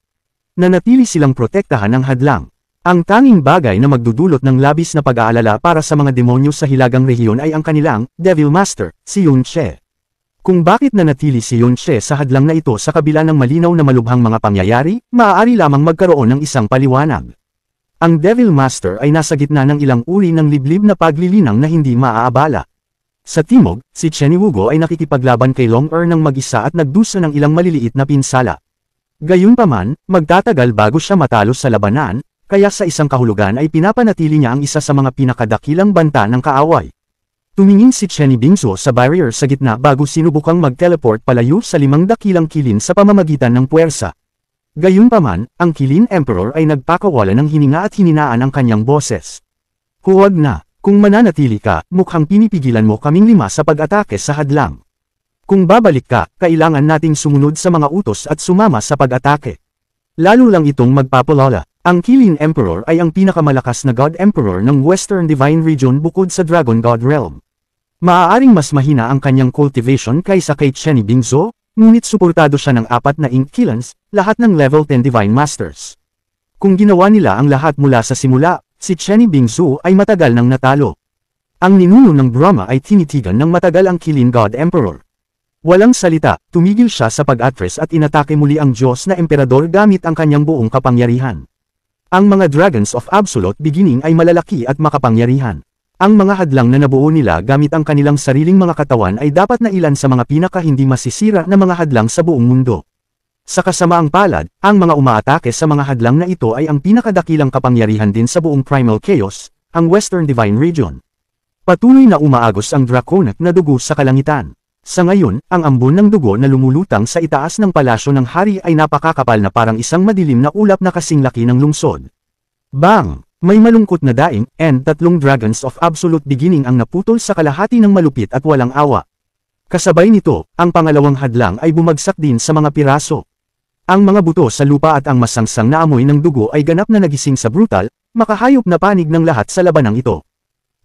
Nanatili silang protektahan ng hadlang. Ang tanging bagay na magdudulot ng labis na pag-aalala para sa mga demonyo sa hilagang rehiyon ay ang kanilang Devil Master, si Yunche. Kung bakit nanatili si Yunche sa hadlang na ito sa kabila ng malinaw na malubhang mga pangyayari, maaari lamang magkaroon ng isang paliwanag. Ang Devil Master ay nasa gitna ng ilang uri ng liblib na paglilinang na hindi maaabala. Sa timog, si Chen Wugo ay nakikipaglaban kay Long ng mag-isa at nagdusa ng ilang maliliit na pinsala. Gayunpaman, magtatagal bago siya matalo sa labanan, kaya sa isang kahulugan ay pinapanatili niya ang isa sa mga pinakadakilang banta ng kaaway. Tumingin si Chen Bingzo sa barrier sa gitna bago sinubukang mag-teleport palayo sa 5 dakilang kilin sa pamamagitan ng puwersa. Gayunpaman, ang Kilin Emperor ay nagpakawala ng hininga at hininaan ang kanyang boses. Huwag na, kung mananatili ka, mukhang pinipigilan mo kaming 5 sa pag-atake sa hadlang. Kung babalik ka, kailangan nating sumunod sa mga utos at sumama sa pag-atake. Lalo lang itong magpapalala. Ang Kilin Emperor ay ang pinakamalakas na God Emperor ng Western Divine Region bukod sa Dragon God Realm. Maaaring mas mahina ang kanyang cultivation kaysa kay Chen Bingzo, ngunit suportado siya ng 4 na Ink Killans, lahat ng level 10 Divine Masters. Kung ginawa nila ang lahat mula sa simula, si Chen Bingzo ay matagal nang natalo. Ang ninuno ng Brahma ay tinitigan ng matagal ang Kilin God Emperor. Walang salita, tumigil siya sa pag-address at inatake muli ang Diyos na Emperador gamit ang kanyang buong kapangyarihan. Ang mga Dragons of Absolute Beginning ay malalaki at makapangyarihan. Ang mga hadlang na nabuo nila gamit ang kanilang sariling mga katawan ay dapat na ilan sa mga pinaka hindi masisira na mga hadlang sa buong mundo. Sa kasamaang palad, ang mga umaatake sa mga hadlang na ito ay ang pinakadakilang kapangyarihan din sa buong Primal Chaos, ang Western Divine Region. Patuloy na umaagos ang Draconic na dugo sa kalangitan. Sa ngayon, ang ambon ng dugo na lumulutang sa itaas ng palasyo ng hari ay napakakapal na parang isang madilim na ulap na kasing laki ng lungsod. Bang! May malungkot na daing, and 3 Dragons of Absolute Beginning ang naputol sa kalahati ng malupit at walang awa. Kasabay nito, ang pangalawang hadlang ay bumagsak din sa mga piraso. Ang mga buto sa lupa at ang masangsang na amoy ng dugo ay ganap na nagising sa brutal, makahayop na panig ng lahat sa labanang ito.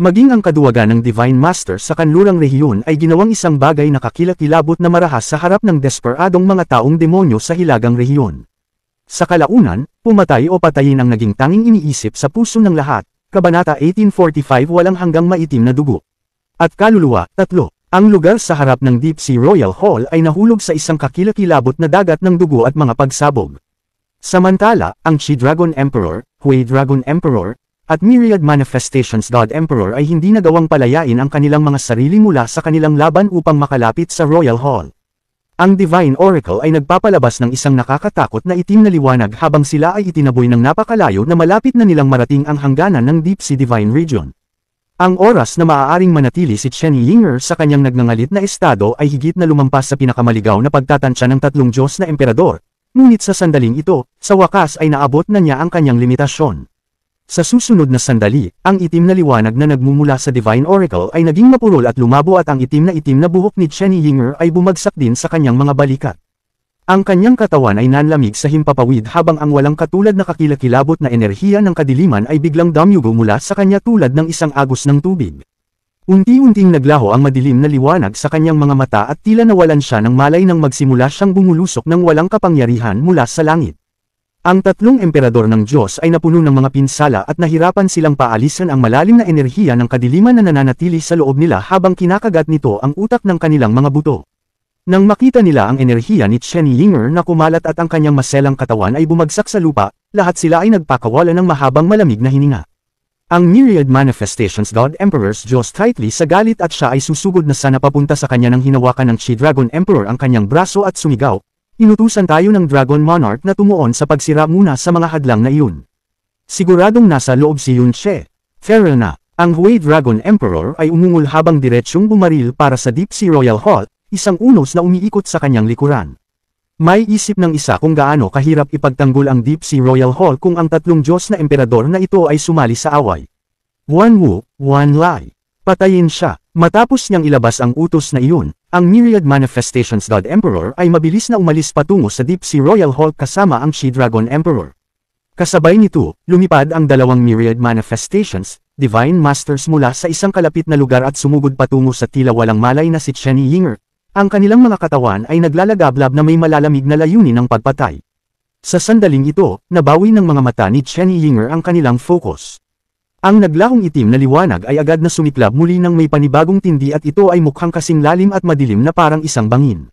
Maging ang kaduwagan ng Divine Master sa kanlurang rehiyon ay ginawang isang bagay na kakilakilabot na marahas sa harap ng desperadong mga taong demonyo sa hilagang rehiyon. Sa kalaunan, pumatay o patayin ang naging tanging iniisip sa puso ng lahat, Kabanata 1845 walang hanggang maitim na dugo. At kaluluwa, 3. Ang lugar sa harap ng Deep Sea Royal Hall ay nahulog sa isang kakilakilabot na dagat ng dugo at mga pagsabog. Samantala, ang Chi Dragon Emperor, Hui Dragon Emperor, at Myriad Manifestations God Emperor ay hindi nagawang palayain ang kanilang mga sarili mula sa kanilang laban upang makalapit sa Royal Hall. Ang Divine Oracle ay nagpapalabas ng isang nakakatakot na itim na liwanag habang sila ay itinaboy ng napakalayo na malapit na nilang marating ang hangganan ng Deep Sea Divine Region. Ang oras na maaaring manatili si Chen Yinger sa kanyang nagngangalit na estado ay higit na lumampas sa pinakamaligaw na pagtatansya ng 3 Diyos na Emperador, ngunit sa sandaling ito, sa wakas ay naabot na niya ang kanyang limitasyon. Sa susunod na sandali, ang itim na liwanag na nagmumula sa Divine Oracle ay naging mapurol at lumabo at ang itim na buhok ni Chen Yinger ay bumagsak din sa kanyang mga balikat. Ang kanyang katawan ay nanlamig sa himpapawid habang ang walang katulad na kakilakilabot na enerhiya ng kadiliman ay biglang damyugo mula sa kanya tulad ng isang agos ng tubig. Unti-unting naglaho ang madilim na liwanag sa kanyang mga mata at tila nawalan siya ng malay nang magsimula siyang bumulusok ng walang kapangyarihan mula sa langit. Ang 3 emperador ng Diyos ay napuno ng mga pinsala at nahirapan silang paalisan ang malalim na enerhiya ng kadiliman na nananatili sa loob nila habang kinakagat nito ang utak ng kanilang mga buto. Nang makita nila ang enerhiya ni Chen Yinger na kumalat at ang kanyang maselang katawan ay bumagsak sa lupa, lahat sila ay nagpakawala ng mahabang malamig na hininga. Ang myriad manifestations God Emperor's Diyos tightly sa galit at siya ay susugod na sana papunta sa kanya nang hinawakan ng Chi Dragon Emperor ang kanyang braso at sumigaw. Inutusan tayo ng Dragon Monarch na tumuon sa pagsira muna sa mga hadlang na iyon. Siguradong nasa loob si Yun She. Feral na. Ang Hui Dragon Emperor ay umungol habang diretsyong bumaril para sa Deep Sea Royal Hall, isang unos na umiikot sa kanyang likuran. May isip ng isa kung gaano kahirap ipagtanggol ang Deep Sea Royal Hall kung ang tatlong Diyos na emperador na ito ay sumali sa away. One Wu, one Lai. Patayin siya. Matapos niyang ilabas ang utos na iyon, ang Myriad Manifestations God Emperor ay mabilis na umalis patungo sa Deep Sea Royal Hall kasama ang Chi Dragon Emperor. Kasabay nito, lumipad ang dalawang Myriad Manifestations, Divine Masters mula sa isang kalapit na lugar at sumugod patungo sa tila walang malay na si Chen Yinger. Ang kanilang mga katawan ay naglalagablab na may malalamig na layunin ng pagpatay. Sa sandaling ito, nabawi ng mga mata ni Chen Yinger ang kanilang focus. Ang naglahong itim na liwanag ay agad na sumiklab muli ng may panibagong tindi at ito ay mukhang kasing lalim at madilim na parang isang bangin.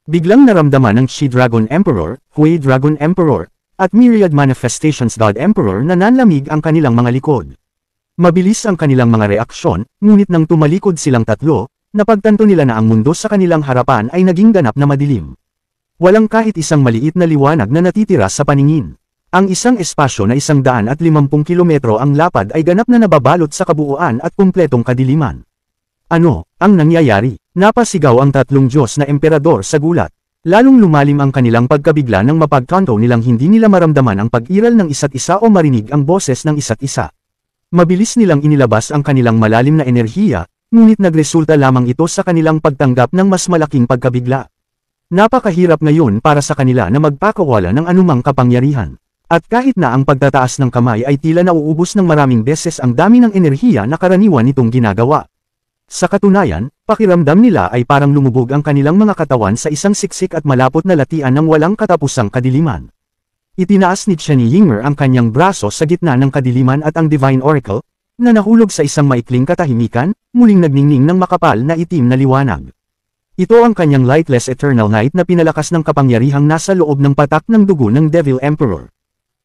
Biglang naramdaman ng Chi Dragon Emperor, Hui Dragon Emperor, at Myriad Manifestations God Emperor na nanlamig ang kanilang mga likod. Mabilis ang kanilang mga reaksyon, ngunit nang tumalikod silang tatlo, napagtanto nila na ang mundo sa kanilang harapan ay naging ganap na madilim. Walang kahit isang maliit na liwanag na natitira sa paningin. Ang isang espasyo na 150 kilometro ang lapad ay ganap na nababalot sa kabuuan at kumpletong kadiliman. Ano ang nangyayari? Napasigaw ang tatlong Diyos na emperador sa gulat. Lalong lumalim ang kanilang pagkabigla nang mapagtanto nilang hindi nila maramdaman ang pag-iral ng isa't isa o marinig ang boses ng isa't isa. Mabilis nilang inilabas ang kanilang malalim na enerhiya, ngunit nagresulta lamang ito sa kanilang pagtanggap ng mas malaking pagkabigla. Napakahirap ngayon para sa kanila na magpakawala ng anumang kapangyarihan. At kahit na ang pagtataas ng kamay ay tila nauubos ng maraming beses ang dami ng enerhiya na karaniwan nitong ginagawa. Sa katunayan, pakiramdam nila ay parang lumubog ang kanilang mga katawan sa isang siksik at malapot na latian ng walang katapusang kadiliman. Itinaas ni Chen Yinger ang kanyang braso sa gitna ng kadiliman at ang Divine Oracle, na nahulog sa isang maikling katahimikan, muling nagningning ng makapal na itim na liwanag. Ito ang kanyang lightless eternal night na pinalakas ng kapangyarihang nasa loob ng patak ng dugo ng Devil Emperor.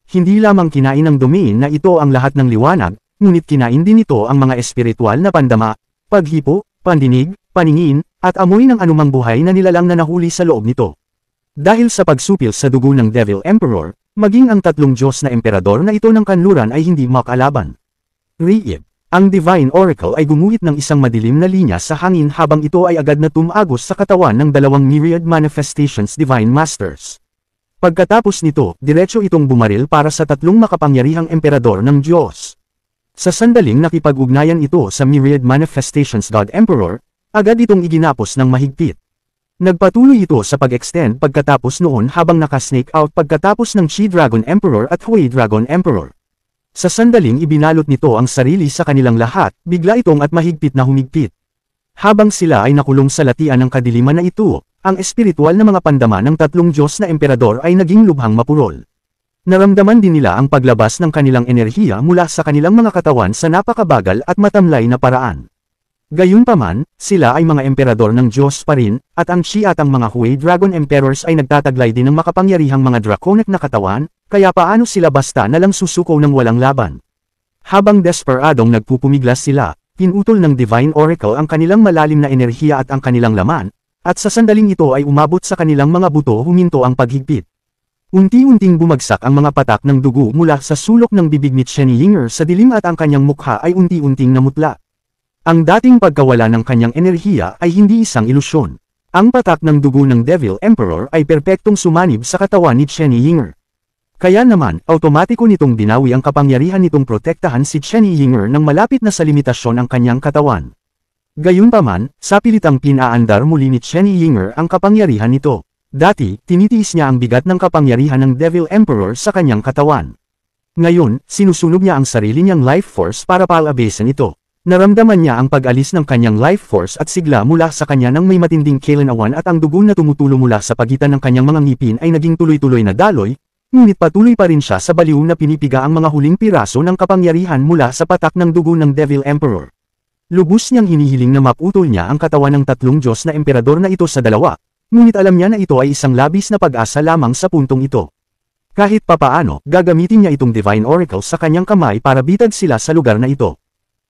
Hindi lamang kinain ng domain na ito ang lahat ng liwanag, ngunit kinain din ito ang mga espiritual na pandama, paghipo, pandinig, paningin, at amoy ng anumang buhay na nilalang na nahuli sa loob nito. Dahil sa pagsupil sa dugo ng Devil Emperor, maging ang tatlong Diyos na emperador na ito ng kanluran ay hindi makalaban. Riib. Ang Divine Oracle ay gumuhit ng isang madilim na linya sa hangin habang ito ay agad na tumagos sa katawan ng dalawang Myriad Manifestations Divine Masters. Pagkatapos nito, diretso itong bumaril para sa tatlong makapangyarihang emperador ng Diyos. Sa sandaling nakipag-ugnayan ito sa Myriad Manifestations God Emperor, agad itong iginapos ng mahigpit. Nagpatuloy ito sa pag-extend pagkatapos noon habang naka-snake out pagkatapos ng Chi Dragon Emperor at Hui Dragon Emperor. Sa sandaling ibinalot nito ang sarili sa kanilang lahat, bigla itong at mahigpit na humigpit. Habang sila ay nakulong sa latian ng kadiliman na ito, ang espiritual na mga pandama ng tatlong Diyos na emperador ay naging lubhang mapurol. Naramdaman din nila ang paglabas ng kanilang enerhiya mula sa kanilang mga katawan sa napakabagal at matamlay na paraan. Gayunpaman, sila ay mga emperador ng Diyos pa rin, at ang Chi at ang mga Hui Dragon Emperors ay nagtataglay din ng makapangyarihang mga draconic na katawan, kaya paano sila basta na lang susuko ng walang laban? Habang desperadong nagpupumiglas sila, pinutol ng Divine Oracle ang kanilang malalim na enerhiya at ang kanilang laman, at sa sandaling ito ay umabot sa kanilang mga buto huminto ang paghigpit. Unti-unting bumagsak ang mga patak ng dugo mula sa sulok ng bibig ni Chen Yinger sa dilim at ang kanyang mukha ay unti-unting namutla. Ang dating pagkawala ng kanyang enerhiya ay hindi isang ilusyon. Ang patak ng dugo ng Devil Emperor ay perpektong sumanib sa katawan ni Chen Yinger. Kaya naman, automatiko nitong binawi ang kapangyarihan nitong protektahan si Chen Yinger nang malapit na sa limitasyon ang kanyang katawan. Gayunpaman, sa pilitang pinaandar muli ni Chen Yinger ang kapangyarihan nito. Dati, tinitiis niya ang bigat ng kapangyarihan ng Devil Emperor sa kanyang katawan. Ngayon, sinusunog niya ang sarili niyang life force para palabasan ito. Naramdaman niya ang pag-alis ng kanyang life force at sigla mula sa kanya nang may matinding kailanawan at ang dugo na tumutulo mula sa pagitan ng kanyang mga ngipin ay naging tuloy-tuloy na daloy, ngunit patuloy pa rin siya sa baliw na pinipiga ang mga huling piraso ng kapangyarihan mula sa patak ng dugo ng Devil Emperor. Lubos niyang hinihiling na maputol niya ang katawan ng tatlong Diyos na emperador na ito sa dalawa, ngunit alam niya na ito ay isang labis na pag-asa lamang sa puntong ito. Kahit papaano, gagamitin niya itong Divine Oracle sa kanyang kamay para bitag sila sa lugar na ito.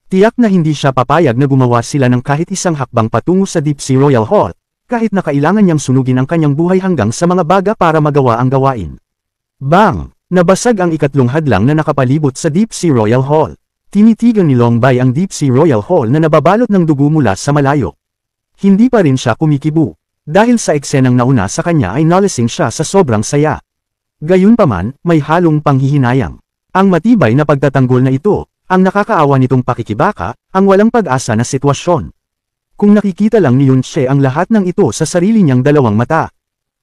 Tiyak na hindi siya papayag na gumawa sila ng kahit isang hakbang patungo sa Deep Sea Royal Hall, kahit na kailangan niyang sunugin ang kanyang buhay hanggang sa mga baga para magawa ang gawain. Bang! Nabasag ang ikatlong hadlang na nakapalibot sa Deep Sea Royal Hall. Tinitigan ni Longbai ang Deep Sea Royal Hall na nababalot ng dugo mula sa malayo. Hindi pa rin siya kumikibo. Dahil sa eksenang nauna sa kanya ay nalasing siya sa sobrang saya. Gayunpaman, may halong panghihinayang. Ang matibay na pagtatanggol na ito, ang nakakaawa nitong pakikibaka, ang walang pag-asa na sitwasyon. Kung nakikita lang ni Yunche ang lahat ng ito sa sarili niyang dalawang mata.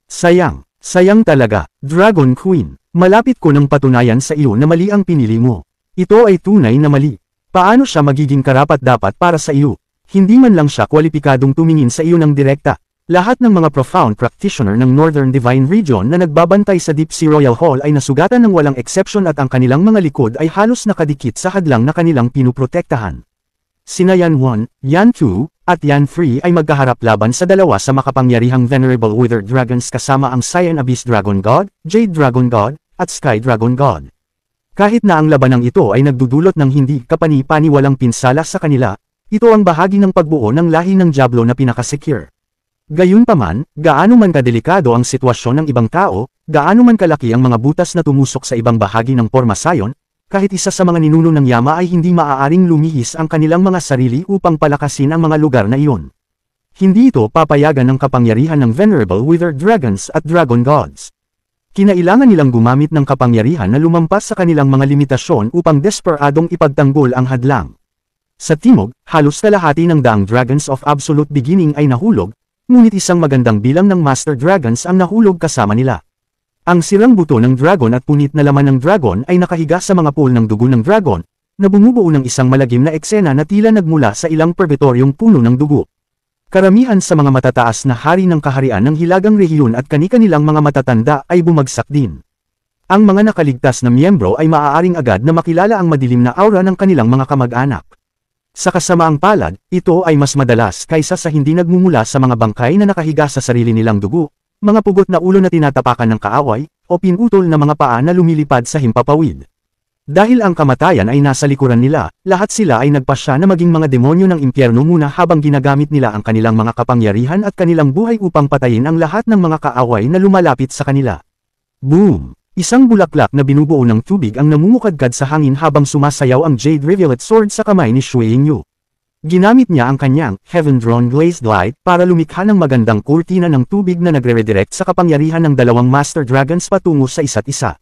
Sayang, sayang talaga, Dragon Queen. Malapit ko nang patunayan sa iyo na mali ang pinili mo. Ito ay tunay na mali. Paano siya magiging karapat-dapat para sa iyo? Hindi man lang siya kwalipikadong tumingin sa iyo ng direkta. Lahat ng mga profound practitioner ng Northern Divine Region na nagbabantay sa Deep Sea Royal Hall ay nasugatan ng walang exception at ang kanilang mga likod ay halos nakadikit sa hadlang na kanilang pinuprotektahan. Sina Yan 1, Yan 2, at Yan 3 ay magkaharap laban sa dalawa sa makapangyarihang Venerable Wither Dragons kasama ang Cyan Abyss Dragon God, Jade Dragon God, at Sky Dragon God. Kahit na ang labanang ito ay nagdudulot ng hindi kapani-paniwalang pinsala sa kanila, ito ang bahagi ng pagbuo ng lahi ng Diablo na pinakasecure. Gayunpaman, gaano man kadelikado ang sitwasyon ng ibang tao, gaano man kalaki ang mga butas na tumusok sa ibang bahagi ng Pormasayon, kahit isa sa mga ninuno ng Yama ay hindi maaaring lumihis ang kanilang mga sarili upang palakasin ang mga lugar na iyon. Hindi ito papayagan ng kapangyarihan ng Venerable Wither Dragons at Dragon Gods. Kinailangan nilang gumamit ng kapangyarihan na lumampas sa kanilang mga limitasyon upang desperadong ipagtanggol ang hadlang. Sa timog, halos kalahati ng daang Dragons of Absolute Beginning ay nahulog, ngunit isang magandang bilang ng Master Dragons ang nahulog kasama nila. Ang sirang buto ng dragon at punit na laman ng dragon ay nakahiga sa mga pool ng dugo ng dragon, na bumubuo ng isang malagim na eksena na tila nagmula sa ilang purgatoryong puno ng dugo. Karamihan sa mga matataas na hari ng kaharian ng Hilagang Rehiyon at kani-kanilang mga matatanda ay bumagsak din. Ang mga nakaligtas na miyembro ay maaaring agad na makilala ang madilim na aura ng kanilang mga kamag-anak. Sa kasamaang palad, ito ay mas madalas kaysa sa hindi nagmumula sa mga bangkay na nakahiga sa sarili nilang dugo, mga pugot na ulo na tinatapakan ng kaaway, o pinutol na mga paa na lumilipad sa himpapawid. Dahil ang kamatayan ay nasa likuran nila, lahat sila ay nagpasya na maging mga demonyo ng impyerno muna habang ginagamit nila ang kanilang mga kapangyarihan at kanilang buhay upang patayin ang lahat ng mga kaaway na lumalapit sa kanila. Boom! Isang bulaklak na binubuo ng tubig ang namumukadkad sa hangin habang sumasayaw ang Jade Rivulet Sword sa kamay ni Shui Yingyu. Ginamit niya ang kanyang Heaven-Drawn Glazed Light para lumikha ng magandang kurtina ng tubig na nagre-redirect sa kapangyarihan ng dalawang Master Dragons patungo sa isa't isa.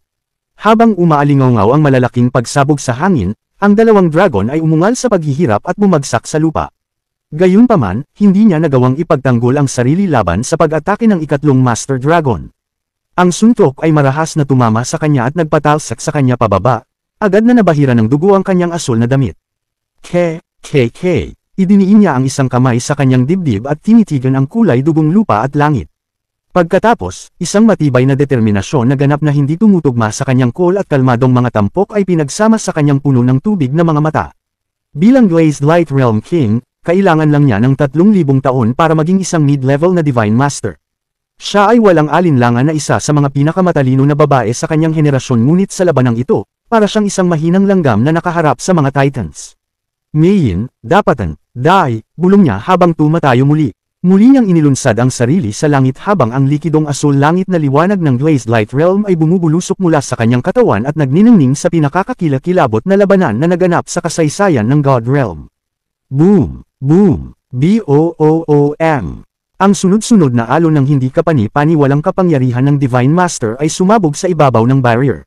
Habang umaalingaw ang malalaking pagsabog sa hangin, ang dalawang dragon ay umungal sa paghihirap at bumagsak sa lupa. Gayunpaman, hindi niya nagawang ipagtanggol ang sarili laban sa pag-atake ng ikatlong Master Dragon. Ang suntok ay marahas na tumama sa kanya at nagpatalsak sa kanya pababa, agad na nabahira ng dugo ang kanyang asul na damit. Idiniin niya ang isang kamay sa kanyang dibdib at tinitigan ang kulay dugong lupa at langit. Pagkatapos, isang matibay na determinasyon na ganap na hindi tumutugma sa kanyang cool at kalmadong mga tampok ay pinagsama sa kanyang puno ng tubig na mga mata. Bilang Glazed Light Realm King, kailangan lang niya ng 3,000 taon para maging isang mid-level na Divine Master. Siya ay walang alinlangan na isa sa mga pinakamatalino na babae sa kanyang henerasyon ngunit sa labanang ito, para siyang isang mahinang langgam na nakaharap sa mga Titans. Mayin, dapatan, dai, bulong niya habang tumatayo muli. Muli niyang inilunsad ang sarili sa langit habang ang likidong asul langit na liwanag ng Glazed Light Realm ay bumubulusok mula sa kanyang katawan at nagniningning sa pinakakakilakilabot na labanan na naganap sa kasaysayan ng God Realm. Boom! Boom! BOOOM! Ang sunod-sunod na alon ng hindi kapani-paniwalang kapangyarihan ng Divine Master ay sumabog sa ibabaw ng barrier.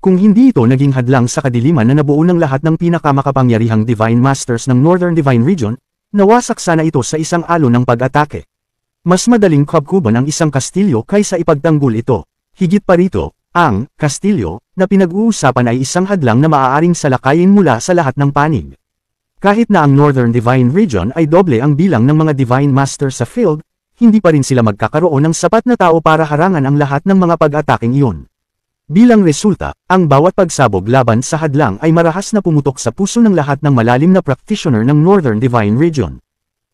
Kung hindi ito naging hadlang sa kadiliman na nabuo ng lahat ng pinakamakapangyarihang Divine Masters ng Northern Divine Region, nawasak sana ito sa isang alon ng pag-atake. Mas madaling kabkuban ang isang kastilyo kaysa ipagtanggol ito. Higit pa rito, ang kastilyo na pinag-uusapan ay isang hadlang na maaaring salakayin mula sa lahat ng panig. Kahit na ang Northern Divine Region ay doble ang bilang ng mga Divine Master sa field, hindi pa rin sila magkakaroon ng sapat na tao para harangan ang lahat ng mga pag-ataking iyon. Bilang resulta, ang bawat pagsabog laban sa hadlang ay marahas na pumutok sa puso ng lahat ng malalim na practitioner ng Northern Divine Region.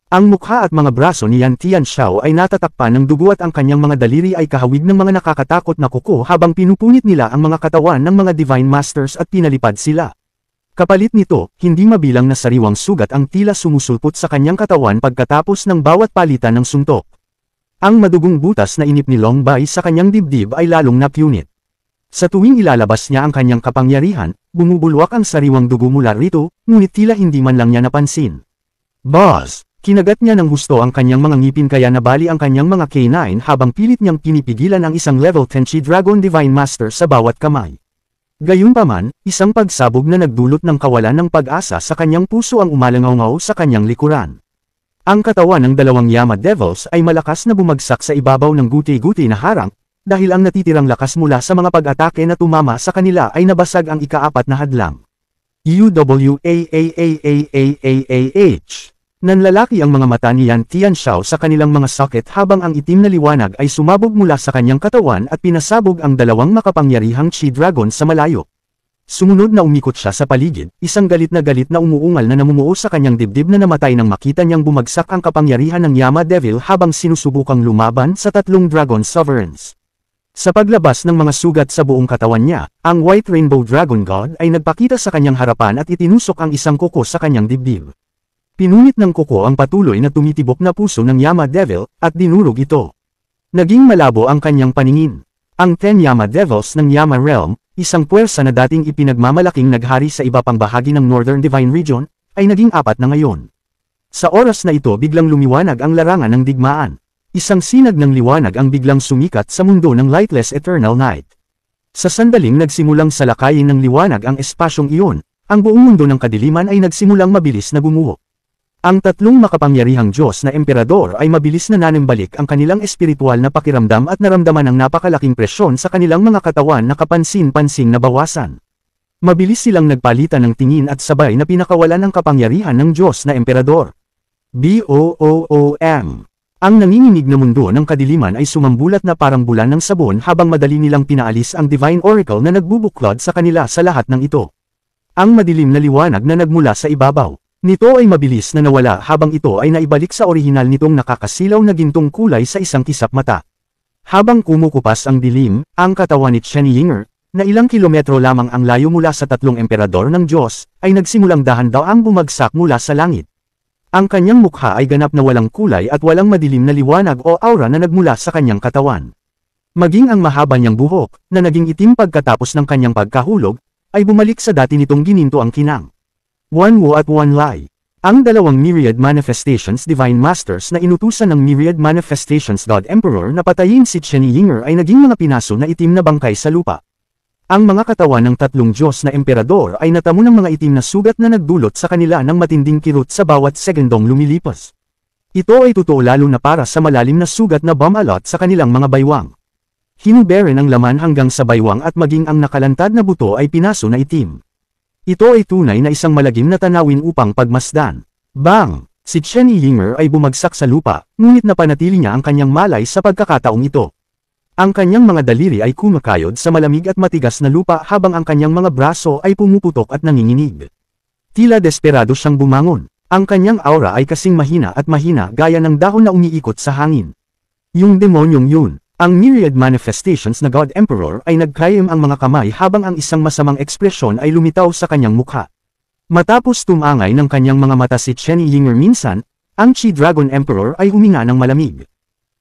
Ang mukha at mga braso ni Yan Tianxiao ay natatakpan ng dugo at ang kanyang mga daliri ay kahawig ng mga nakakatakot na kuko habang pinupunit nila ang mga katawan ng mga Divine Masters at pinalipad sila. Kapalit nito, hindi mabilang na sariwang sugat ang tila sumusulpot sa kanyang katawan pagkatapos ng bawat palitan ng suntok. Ang madugong butas na inip ni Long Bai sa kanyang dibdib ay lalong napunit. Sa tuwing ilalabas niya ang kanyang kapangyarihan, bumubulwak ang sariwang dugo mula rito, ngunit tila hindi man lang niya napansin. Boss! Kinagat niya ng gusto ang kanyang mga ngipin kaya nabali ang kanyang mga K9 habang pilit niyang pinipigilan ang isang level 10 Chi Dragon Divine Master sa bawat kamay. Gayunpaman, isang pagsabog na nagdulot ng kawalan ng pag-asa sa kanyang puso ang umalangaw sa kanyang likuran. Ang katawan ng dalawang Yama Devils ay malakas na bumagsak sa ibabaw ng guti-guti na harang, dahil ang natitirang lakas mula sa mga pag-atake na tumama sa kanila ay nabasag ang ika-4 na hadlang. UWAAAAAAH Nanlalaki ang mga mata ni Yan Tianxiao sa kanilang mga socket habang ang itim na liwanag ay sumabog mula sa kanyang katawan at pinasabog ang dalawang makapangyarihang Chi Dragon sa malayo. Sumunod na umikot siya sa paligid, isang galit na umuungal na namumuo sa kanyang dibdib na namatay nang makita niyang bumagsak ang kapangyarihan ng Yama Devil habang sinusubukang lumaban sa tatlong Dragon Sovereigns. Sa paglabas ng mga sugat sa buong katawan niya, ang White Rainbow Dragon God ay nagpakita sa kanyang harapan at itinusok ang isang kuko sa kanyang dibdib. Pinunit ng kuko ang patuloy na tumitibok na puso ng Yama Devil, at dinurog ito. Naging malabo ang kanyang paningin. Ang 10 Yama Devils ng Yama Realm, isang puwersa na dating ipinagmamalaking naghari sa iba pang bahagi ng Northern Divine Region, ay naging 4 na ngayon. Sa oras na ito biglang lumiwanag ang larangan ng digmaan. Isang sinag ng liwanag ang biglang sumikat sa mundo ng Lightless Eternal Night. Sa sandaling nagsimulang salakayin ng liwanag ang espasyong iyon, ang buong mundo ng kadiliman ay nagsimulang mabilis na gumuho. Ang tatlong makapangyarihang Diyos na Emperador ay mabilis na nanimbalik ang kanilang espiritual na pakiramdam at naramdaman ang napakalaking presyon sa kanilang mga katawan na kapansin-pansing na bawasan. Mabilis silang nagpalitan ng tingin at sabay na pinakawalan ang kapangyarihan ng Diyos na Emperador. BOOOM. Ang nanginginig na mundo ng kadiliman ay sumambulat na parang bulan ng sabon habang madali nilang pinaalis ang Divine Oracle na nagbubuklod sa kanila sa lahat ng ito. Ang madilim na liwanag na nagmula sa ibabaw nito ay mabilis na nawala habang ito ay naibalik sa orihinal nitong nakakasilaw na gintong kulay sa isang kisap mata. Habang kumukupas ang dilim, ang katawan ni Chen Yinger, na ilang kilometro lamang ang layo mula sa tatlong emperador ng Diyos, ay nagsimulang dahan-daang bumagsak mula sa langit. Ang kanyang mukha ay ganap na walang kulay at walang madilim na liwanag o aura na nagmula sa kanyang katawan. Maging ang mahaba niyang buhok, na naging itim pagkatapos ng kanyang pagkahulog, ay bumalik sa dati nitong gininto ang kinang. One Wu at One Lai. Ang dalawang Myriad Manifestations Divine Masters na inutusan ng Myriad Manifestations God Emperor na patayin si Chen Yinger ay naging mga pinaso na itim na bangkay sa lupa. Ang mga katawan ng tatlong Diyos na Emperador ay natamo ng mga itim na sugat na nagdulot sa kanila ng matinding kirot sa bawat segundong lumilipas. Ito ay totoo lalo na para sa malalim na sugat na bumalot sa kanilang mga baywang. Hinubere ng laman hanggang sa baywang at maging ang nakalantad na buto ay pinaso na itim. Ito ay tunay na isang malagim na tanawin upang pagmasdan. Bang! Si Chen Yinger ay bumagsak sa lupa, ngunit napanatili niya ang kanyang malay sa pagkakataong ito. Ang kanyang mga daliri ay kumakayod sa malamig at matigas na lupa habang ang kanyang mga braso ay pumuputok at nanginginig. Tila desperado siyang bumangon. Ang kanyang aura ay kasing mahina at mahina gaya ng dahon na umiikot sa hangin. Yung demonyong yun. Ang Myriad Manifestations na God Emperor ay nagkayam ang mga kamay habang ang isang masamang ekspresyon ay lumitaw sa kanyang mukha. Matapos tumangay ng kanyang mga mata si Chen Yinger minsan, ang Chi Dragon Emperor ay huminga ng malamig.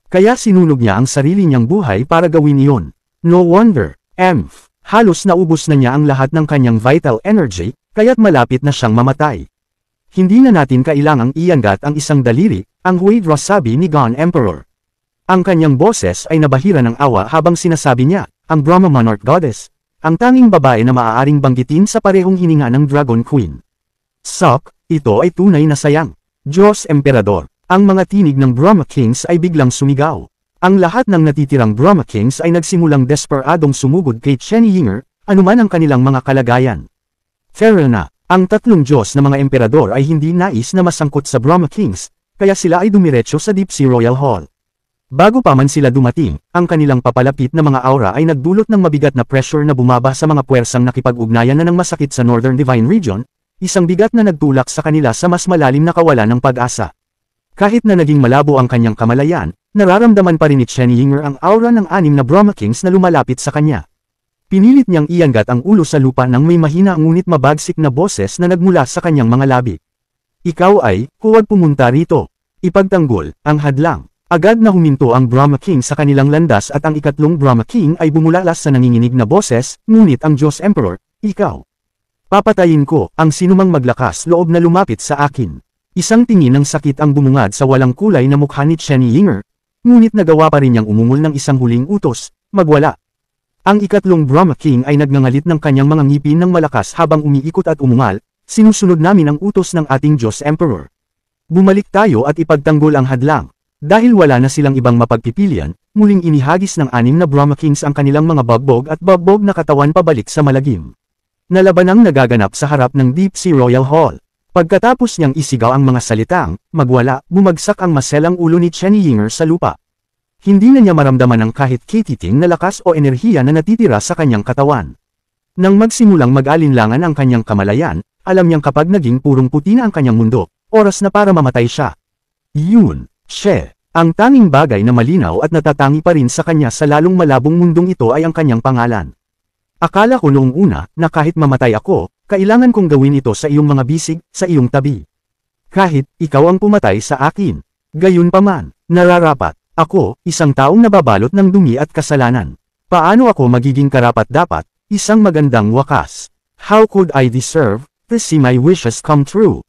Kaya sinunog niya ang sarili niyang buhay para gawin iyon. No wonder, halos naubos na niya ang lahat ng kanyang vital energy, kaya't malapit na siyang mamatay. Hindi na natin kailangang ianggat ang isang daliri, ang Huidra sabi ni God Emperor. Ang kanyang boses ay nabahira ng awa habang sinasabi niya, ang Brahma Monarch Goddess, ang tanging babae na maaaring banggitin sa parehong hininga ng Dragon Queen. Sok, ito ay tunay na sayang. Diyos Emperador, ang mga tinig ng Brahma Kings ay biglang sumigaw. Ang lahat ng natitirang Brahma Kings ay nagsimulang desperadong sumugod kay Chen Yinger, anuman ang kanilang mga kalagayan. Pero na, ang tatlong Diyos na mga Emperador ay hindi nais na masangkot sa Brahma Kings, kaya sila ay dumiretso sa Deep Sea Royal Hall. Bago pa man sila dumating, ang kanilang papalapit na mga aura ay nagdulot ng mabigat na pressure na bumaba sa mga puwersang nakipag-ugnayan na ng masakit sa Northern Divine Region, isang bigat na nagtulak sa kanila sa mas malalim na kawalan ng pag-asa. Kahit na naging malabo ang kanyang kamalayan, nararamdaman pa rin ni Chen Yinger ang aura ng 6 na Brahma Kings na lumalapit sa kanya. Pinilit niyang ianggat ang ulo sa lupa nang may mahina ngunit mabagsik na boses na nagmula sa kanyang mga labi. Ikaw ay, huwag pumunta rito. Ipagtanggol, ang hadlang. Agad na huminto ang Brahma King sa kanilang landas at ang ikatlong Brahma King ay bumulalas sa nanginginig na boses, ngunit ang Diyos Emperor, ikaw. Papatayin ko, ang sinumang maglakas loob na lumapit sa akin. Isang tingin ng sakit ang bumungad sa walang kulay na mukha ni Chen Yinger, ngunit nagawa pa rin niyang umungol ng isang huling utos, magwala. Ang ikatlong Brahma King ay nagngangalit ng kanyang mga ngipin ng malakas habang umiikot at umungal, sinusunod namin ang utos ng ating Diyos Emperor. Bumalik tayo at ipagtanggol ang hadlang. Dahil wala na silang ibang mapagpipilian, muling inihagis ng 6 na Brahma Kings ang kanilang mga bagbog at bagbog na katawan pabalik sa malagim. Nalabanang nagaganap sa harap ng Deep Sea Royal Hall. Pagkatapos niyang isigaw ang mga salitang, magwala, bumagsak ang maselang ulo ni Chen Yinger sa lupa. Hindi na niya maramdaman ang kahit kititing na lakas o enerhiya na natitira sa kanyang katawan. Nang magsimulang mag-alinlangan ang kanyang kamalayan, alam niyang kapag naging purong puti na ang kanyang mundo, oras na para mamatay siya. Yun, siya. Ang tanging bagay na malinaw at natatangi pa rin sa kanya sa lalong malabong mundong ito ay ang kanyang pangalan. Akala ko noong una na kahit mamatay ako, kailangan kong gawin ito sa iyong mga bisig, sa iyong tabi. Kahit, ikaw ang pumatay sa akin. Gayunpaman, nararapat. Ako, isang taong nababalot ng dumi at kasalanan. Paano ako magiging karapat-dapat, isang magandang wakas? How could I deserve to see my wishes come true?